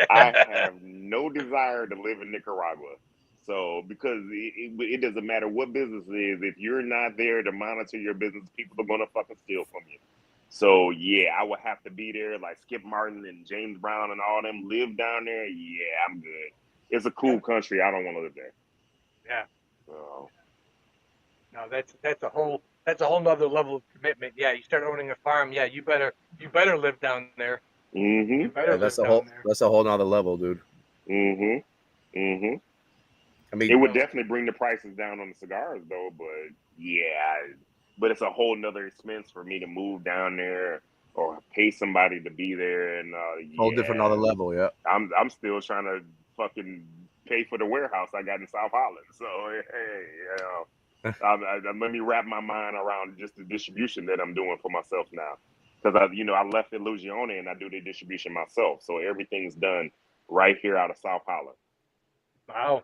I have no desire to live in Nicaragua. So, because it doesn't matter what business it is, if you're not there to monitor your business, people are going to fucking steal from you. So, yeah, I would have to be there like Skip Martin and James Brown and all them live down there. Yeah, I'm good. It's a cool country. I don't want to live there. Yeah. So, No, that's a whole nother level of commitment. Yeah, you start owning a farm. Yeah, you better live down there. You better live That's a down there. whole nother level, dude. I mean, It would definitely bring the prices down on the cigars, though. But yeah, but it's a whole nother expense for me to move down there or pay somebody to be there, and whole different other level. Yeah. I'm still trying to fucking pay for the warehouse I got in South Holland. So hey, let me wrap my mind around just the distribution that I'm doing for myself now, because I left Illusione and I do the distribution myself, so everything's done right here out of South Holland. Wow.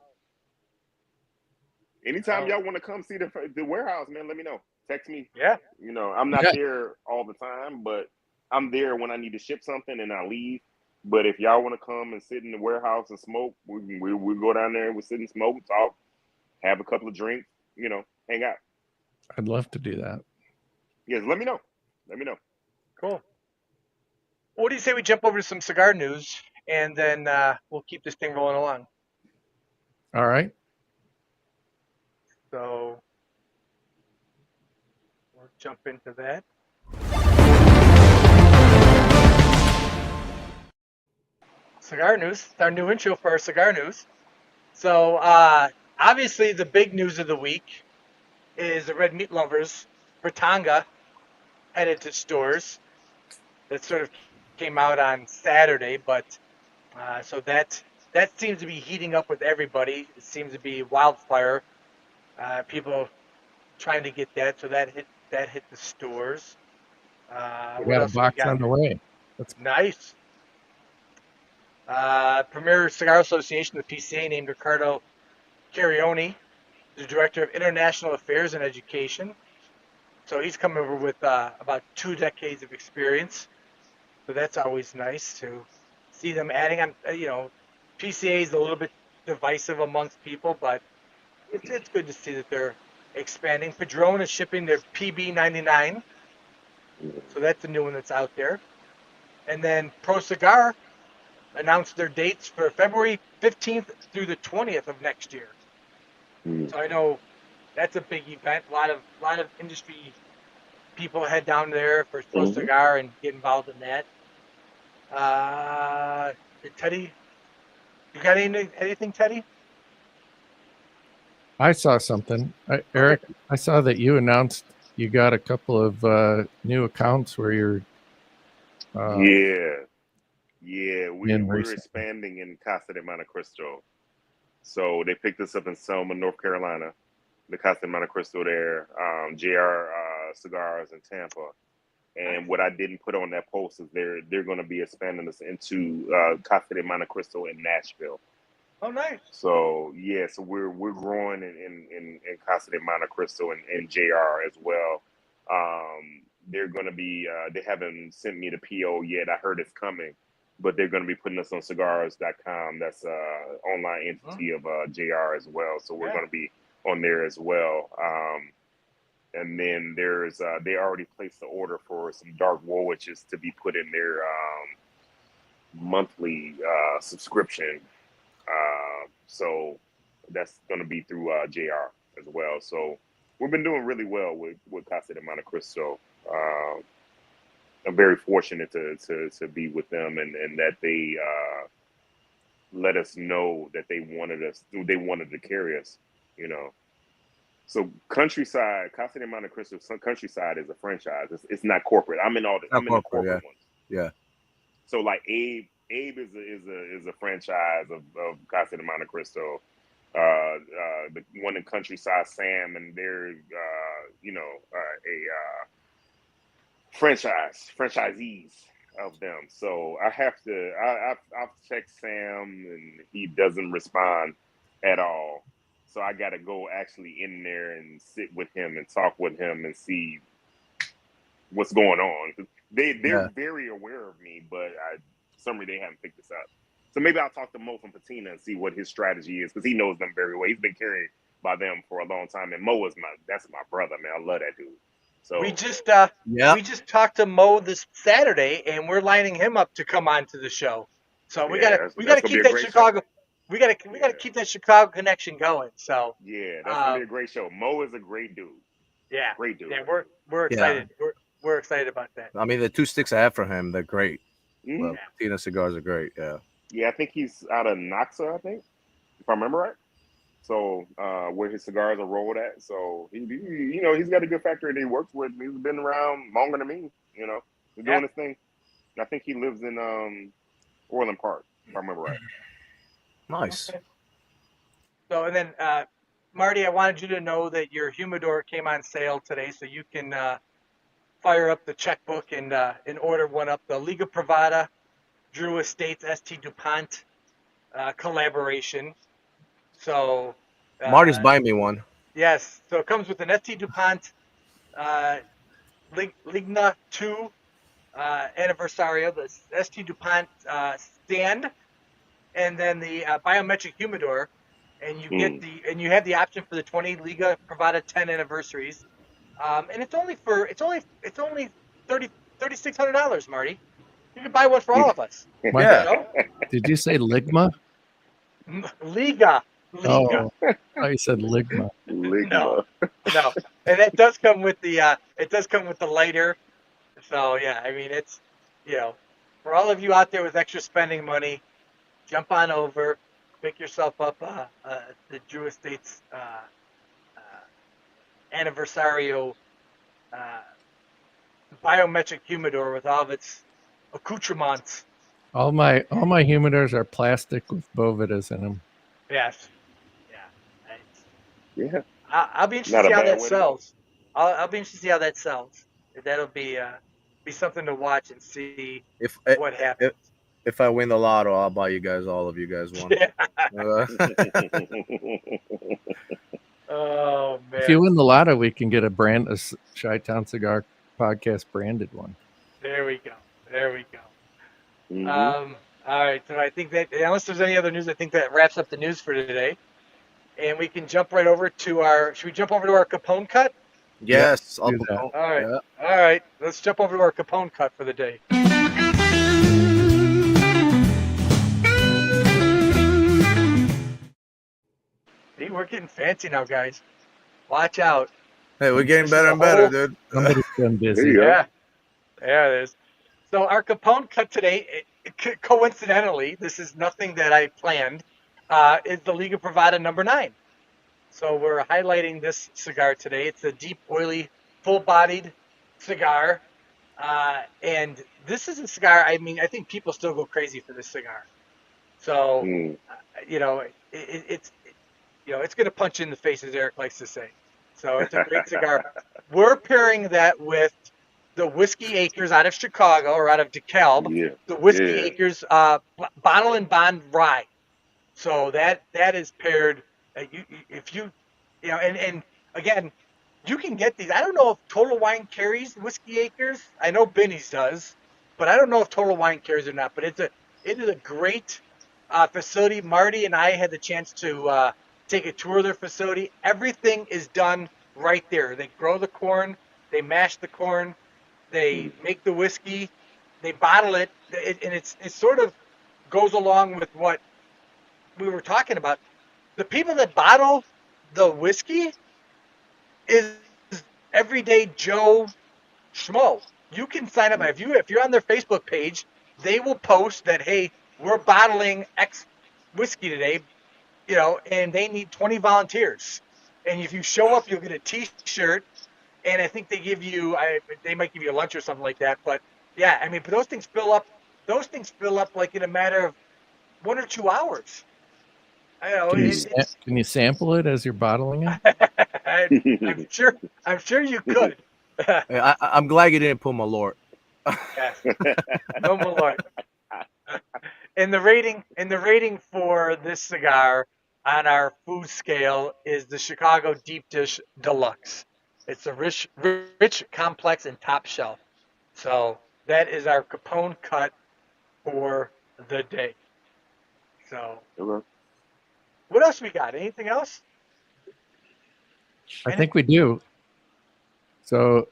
Anytime y'all want to come see the warehouse, man, let me know. Text me. Yeah. I'm not there all the time, but I'm there when I need to ship something and I leave. But if y'all want to come and sit in the warehouse and smoke, we go down there and we sit and smoke, talk, have a couple of drinks, hang out. I'd love to do that. Yes, let me know. Cool. What do you say we jump over to some cigar news and then we'll keep this thing rolling along? All right. So we'll jump into that. Cigar news. It's our new intro for our cigar news. So obviously the big news of the week is the Red Meat Lovers Bertanga headed to stores. That sort of came out on Saturday, but so that seems to be heating up with everybody. It seems to be wildfire. People trying to get that, so that hit the stores. We What got a else we box got? on the way. That's Nice. Premier Cigar Association, the PCA, named Ricardo Carioni the Director of International Affairs and Education. So he's come over with about 2 decades of experience. So that's always nice to see them adding on. PCA is a little bit divisive amongst people, but it's good to see that they're expanding. Padron is shipping their PB99. So that's a new one that's out there. And then Pro Cigar announced their dates for February 15th through the 20th of next year. So I know that's a big event. A lot of industry people head down there for Pro Cigar and get involved in that. Teddy, you got anything, Teddy? I saw something. Eric, I saw that you announced you got a couple of new accounts where you're Yeah, in we're recent. expanding in Casa de Monte Cristo. So they picked us up in Selma, North Carolina, the Casa de Monte Cristo there, JR Cigars in Tampa. And what I didn't put on that post is they're going to be expanding us into Casa de Monte Cristo in Nashville. Oh, nice. So yeah, so we're growing in Casa de Monte Cristo and JR as well. They're going to be they haven't sent me the PO yet. I heard it's coming, but they're going to be putting us on cigars.com. That's online entity of JR as well. So we're going to be on there as well. And then there's they already placed the order for some dark Woolwiches to be put in their monthly subscription. So that's going to be through JR as well. So we've been doing really well with Casa de Monte Cristo. I'm very fortunate to be with them and that they let us know that they wanted to carry us, you know. So Countryside, Casa de Monte Cristo, Countryside is a franchise. It's not corporate. I'm in the corporate ones. Yeah. So like Abe is a franchise of Casa de Monte Cristo. The one in Countryside, Sam, and they're franchisees of them. So I have to. I've checked Sam, and he doesn't respond at all. So I got to go actually in there and sit with him and talk with him and see what's going on. They're very aware of me, but for some reason they haven't picked this up. So maybe I'll talk to Mo from Patina and see what his strategy is because he knows them very well. He's been carried by them for a long time, and Mo is that's my brother, man. I love that dude. So we just talked to Mo this Saturday, and we're lining him up to come on to the show. So we gotta keep that Chicago. Show. We gotta keep that Chicago connection going. So yeah, that's gonna be a great show. Mo is a great dude. Yeah, great dude. Yeah, we're excited. Yeah. We're excited about that. I mean, the 2 sticks I have from him, they're great. Mm-hmm. Well, Patina cigars are great. Yeah. Yeah, I think he's out of Noxa, I think, if I remember right. So where his cigars are rolled at. So he's got a good factory that he works with. He's been around longer than me. You know, he's doing his thing. I think he lives in Orland Park, if I remember right. Nice. Okay. So and then Marty, I wanted you to know that your humidor came on sale today, so you can fire up the checkbook and order one up. The Liga Privada, Drew Estates, St. DuPont collaboration. So Marty's buying me one. Yes. So it comes with an St. DuPont Ligna 2 Anniversario, the St. DuPont stand, and then the biometric humidor, and you get you have the option for the 20 Liga Privada 10 anniversaries, and it's only $3,600, Marty. You can buy one for all of us. Yeah. You know? Did you say Ligma? Liga. Oh, I said Ligma. No, and it does come with the lighter. So yeah, I mean it's for all of you out there with extra spending money, jump on over, pick yourself up the Drew Estates Anniversario biometric humidor with all of its accoutrements. All my humidors are plastic with Bovidas in them. Yes. Yeah. I'll be interested to see how that sells. I'll be interested to see how that sells. That'll be something to watch and see what happens. If I win the lotto, I'll buy all of you guys one. Oh man! If you win the lotto, we can get a Chi-Town Cigar Podcast branded one. There we go. Mm-hmm. All right. So I think that unless there's any other news, I think that wraps up the news for today. And we can jump right over to should we jump over to our Capone cut? Yes. All right. Yeah. All right. Let's jump over to our Capone cut for the day. See, we're getting fancy now, guys. Watch out. Hey, we're getting better and better, dude. Somebody's been busy. Yeah, it is. So our Capone cut today, coincidentally, this is nothing that I planned, is the Liga Privada number 9. So we're highlighting this cigar today. It's a deep, oily, full-bodied cigar. And this is a cigar. I mean, I think people still go crazy for this cigar. So, Mm. you know, it's it's going to punch you in the face, as Aric likes to say. So it's a great cigar. We're pairing that with the Whiskey Acres out of Chicago or out of DeKalb, Yeah. the Whiskey Yeah. Acres Bottle and Bond Rye. So that is paired. If and again, you can get these. I don't know if Total Wine carries Whiskey Acres. I know Benny's does, but I don't know if Total Wine carries or not. But it is a great facility. Marty and I had the chance to take a tour of their facility. Everything is done right there. They grow the corn, they mash the corn, they Mm. make the whiskey, they bottle it, and it sort of goes along with what we were talking about. The people that bottle the whiskey is everyday Joe Schmo. You can sign up if you're on their Facebook page. They will post that, hey, we're bottling X whiskey today, and they need 20 volunteers. And if you show up, you'll get a T-shirt, and I think they might give you a lunch or something like that. But yeah, I mean, but those things fill up. Those things fill up like in a matter of 1 or 2 hours. I know it's. Can you sample it as you're bottling it? I'm sure. I'm sure you could. I'm glad you didn't pull my lord. Yes. No Malort. And the rating for this cigar on our food scale is the Chicago Deep Dish Deluxe. It's a rich, complex, and top shelf. So that is our Capone cut for the day. So Okay. what else we got? Anything else? I think we do. So,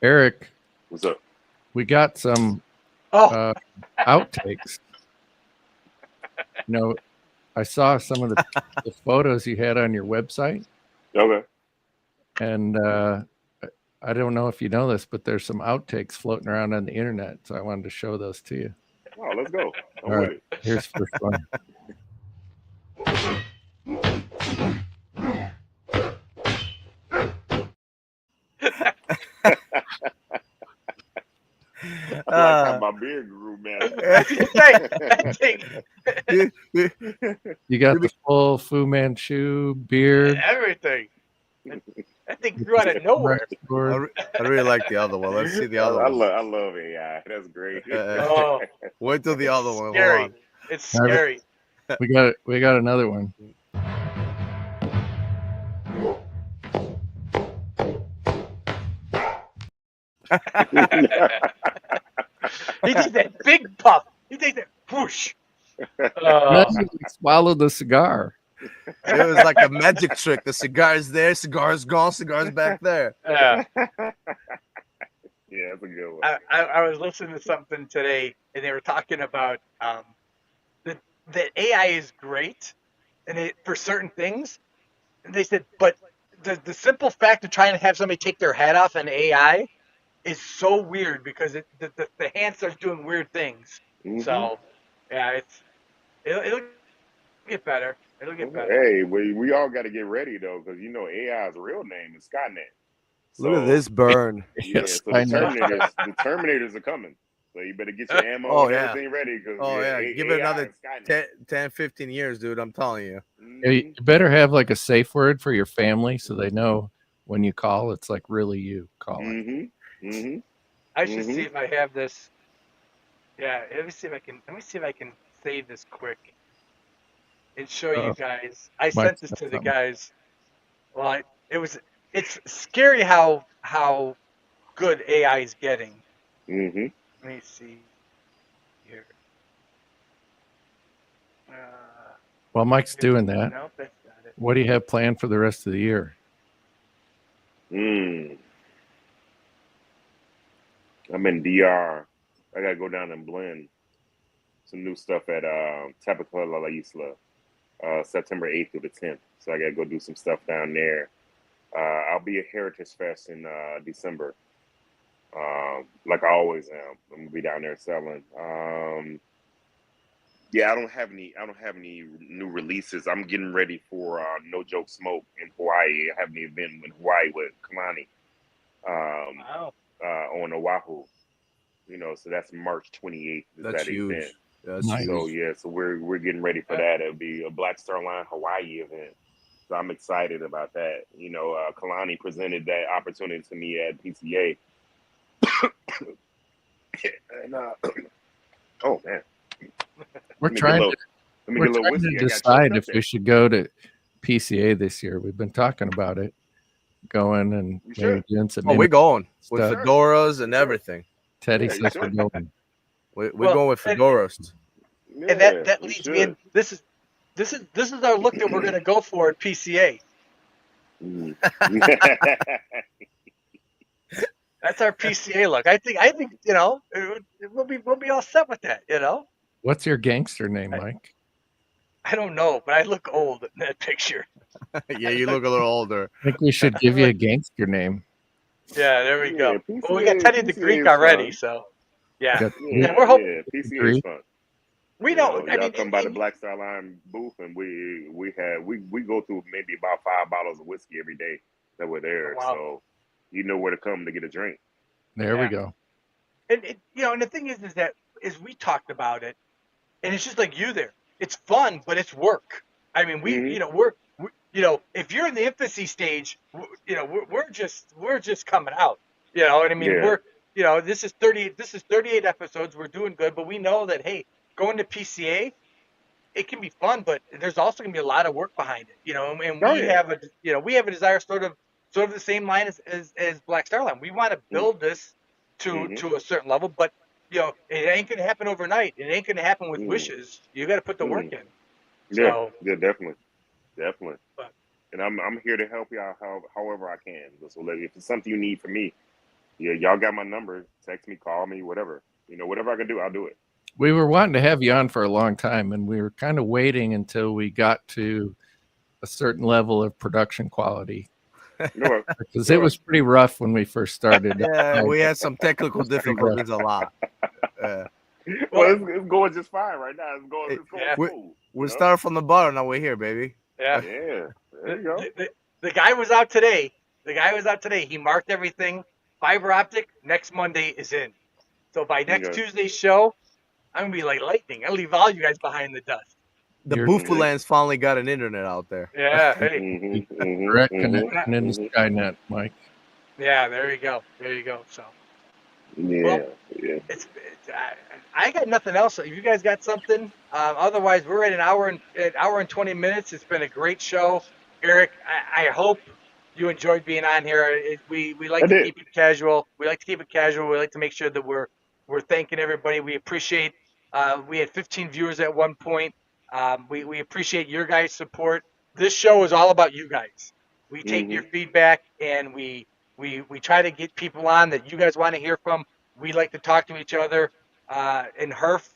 Aric, What's up? we got some Oh, outtakes. I saw some of the photos you had on your website, Okay. and I don't know if you know this, but there's some outtakes floating around on the internet. So I wanted to show those to you. Oh, let's go. I'm All with right, it. here's the first one. I like how my beard grew, man. that thing, You got the full Fu Manchu beard. everything. That thing grew out of nowhere. I really like the other one. Let's see the other one. I love AI. That's great. Oh, Wait till the other one. Hold scary. on. It's scary. We got another one. He takes that big puff. He takes that whoosh. Imagine he swallowed the cigar. It was like a magic trick. The cigar's there, cigar's gone, cigar's back there. Yeah. Yeah, that's a good one. I was listening to something today, and they were talking about that AI is great, and for certain things, and they said, but the simple fact of trying to have somebody take their hat off an AI is so weird because the hand starts doing weird things. Mm-hmm. So yeah, it'll get better. It'll get better. Hey, we all got to get ready though, because AI's real name is Skynet. So, Look at this burn. Yeah, Yes, so the Terminators are coming. So you better get your ammo and everything ready. Cause Give it another 10, 15 years, dude. I'm telling you. Yeah, you better have like a safe word for your family so they know when you call, it's like really you calling. I should see if I have this. Yeah, let me see if I can save this quick and show you guys. I sent this to the guys. Well, it's scary how good AI is getting. Let me see here. While Mike's doing that, nope, that's not it. what do you have planned for the rest of the year? I'm in DR. I gotta go down and blend some new stuff at Tapacula La Isla, September 8th through the 10th. So I gotta go do some stuff down there. I'll be at Heritage Fest in December, like I always am. I'm gonna be down there selling. Yeah, I don't have any new releases. I'm getting ready for No Joke Smoke in Hawaii. I have an event in Hawaii with Kalani Wow. on Oahu. So that's March 28th. That's that huge. event. That's Nice. So huge. so we're getting ready for that. It'll be a Black Star Line Hawaii event. So I'm excited about that. Kalani presented that opportunity to me at PCA. And oh man, We're let me trying get a little to whiskey. I got decide choked if up we should go to PCA this year. We've been talking about it, going and You maybe should. doing some. Oh, we're going with stuff. fedoras and Sure. everything. Teddy Yeah, you says we're should. going. We're Well, going with and, fedoras. and Yeah, that you leads me in. should. This is our look that we're going to go for at PCA. Mm. That's our PCA look. I think we'll be all set with that. What's your gangster name, Mike? I don't know, but I look old in that picture. Yeah, you look a little older. I think we should give you a gangster name. Yeah, there we go. Yeah, Well, we got Teddy the PCA Greek is already, fun. so yeah. Got And we're hoping PCA is fun. we know. I Y'all mean, come by the Black Star Line booth, and we go through maybe about 5 bottles of whiskey every day that we're there. wow. So you know where to come to get a drink. There we Yeah. go. And the thing is that is we talked about it, and it's just like you there. It's fun, but it's work. I mean, if you're in the infancy stage, we're just coming out. You know what I mean? Yeah. This is 38 episodes. We're doing good, but we know that hey, going to PCA, it can be fun, but there's also gonna be a lot of work behind it. And Oh, we yeah. have a desire sort of the same line as Black Star Line. We want to build this to a certain level, but it ain't gonna happen overnight. It ain't gonna happen with wishes. You got to put the work in. Yeah, So, definitely. but, And I'm here to help y'all however I can. So if it's something you need from me, y'all got my number. Text me, call me, whatever. Whatever I can do, I'll do it. We were wanting to have you on for a long time, and we were kind of waiting until we got to a certain level of production quality. Because it was pretty rough when we first started. Yeah, we had some technical difficulties a lot. Well, it's going just fine right now. It's going smooth. We started from the bottom, now we're here, baby. yeah. There you go. The guy was out today. He marked everything. Fiber optic next Monday is in. So by next Tuesday's show, I'm gonna be like lightning. I'll leave all you guys behind the dust. The Boofulans finally got an internet out there. Yeah. Hey. Direct connection in Skynet, Mike. Yeah. There you go. So. Yeah. I got nothing else. If you guys got something, otherwise we're at an hour and 20 minutes. It's been a great show, Aric. I hope you enjoyed being on here. We like to keep it casual. We like to make sure that we're thanking everybody. We appreciate. We had 15 viewers at one point. We appreciate your guys' support. This show is all about you guys. We take your feedback and we try to get people on that you guys want to hear from. We like to talk to each other. In Herf,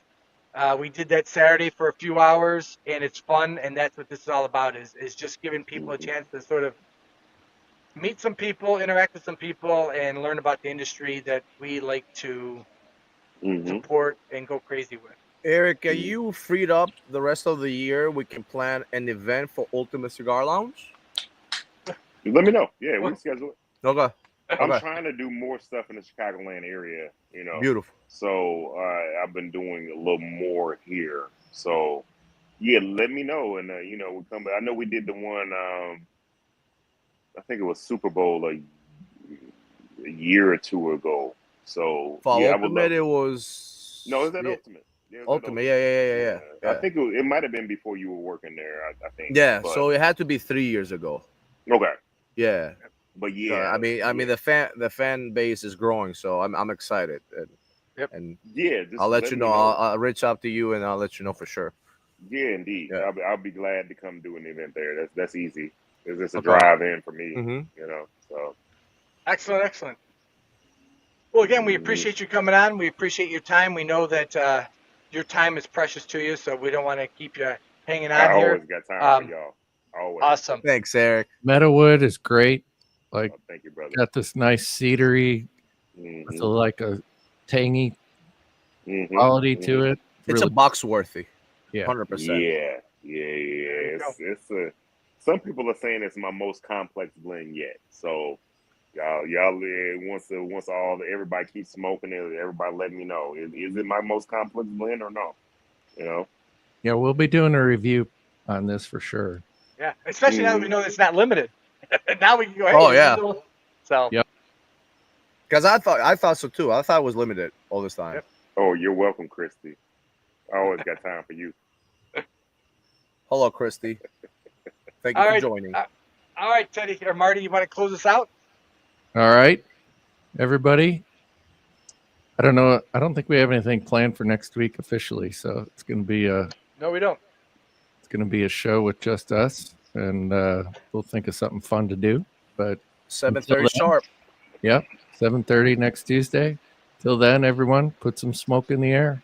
we did that Saturday for a few hours, and it's fun. And that's what this is all about: is just giving people a chance to sort of meet some people, interact with some people, and learn about the industry that we like to support and go crazy with. Aric, are you freed up the rest of the year? We can plan an event for Ultimate Cigar Lounge. Let me know. Yeah, we can schedule it. Okay. I'm trying to do more stuff in the Chicagoland area, Beautiful. So I've been doing a little more here. So yeah, let me know, and we come back. I know we did the one. I think it was Super Bowl a year or two ago. So For yeah, Ultimate, it was. No, is that Ultimate? Yeah, Ultimate, yeah. I think it might have been before you were working there. I think. Yeah, so it had to be 3 years ago. Okay. Yeah. But yeah, I mean, the fan base is growing, so I'm excited. And yeah, I'll let you know. I'll reach out to you and I'll let you know for sure. Yeah, indeed. Yeah. I'll be glad to come do an event there. That's easy. It's just a Okay. drive in for me, So Excellent. Well, again, we appreciate you coming on. We appreciate your time. We know that your time is precious to you, so we don't want to keep you hanging on here. I always got time for y'all. Always. Awesome. Thanks, Aric. Meadowood is great. Like, thank you, brother. Got this nice cedery, with like a tangy quality to it. It's a box worthy. Yeah. 100%. Yeah. It's some people are saying it's my most complex blend yet. So Y'all, once everybody keeps smoking it, everybody let me know. Is it my most complex blend or no? You know. Yeah, we'll be doing a review on this for sure. Yeah, especially now that we know it's not limited. Now we can go. Hey, Oh, yeah. So. Yep. Because I thought so too. I thought it was limited all this time. Yep. Oh, you're welcome, Christy. I always got time for you. Hello, Christy. Thank you All for right. joining. All right, Teddy or Marty, you want to close us out? All right, everybody. I don't know. I don't think we have anything planned for next week officially, so it's going to be No, we don't. It's going to be a show with just us, and we'll think of something fun to do. But 7:30 sharp. Yep, 7:30 next Tuesday. Till then, everyone, put some smoke in the air.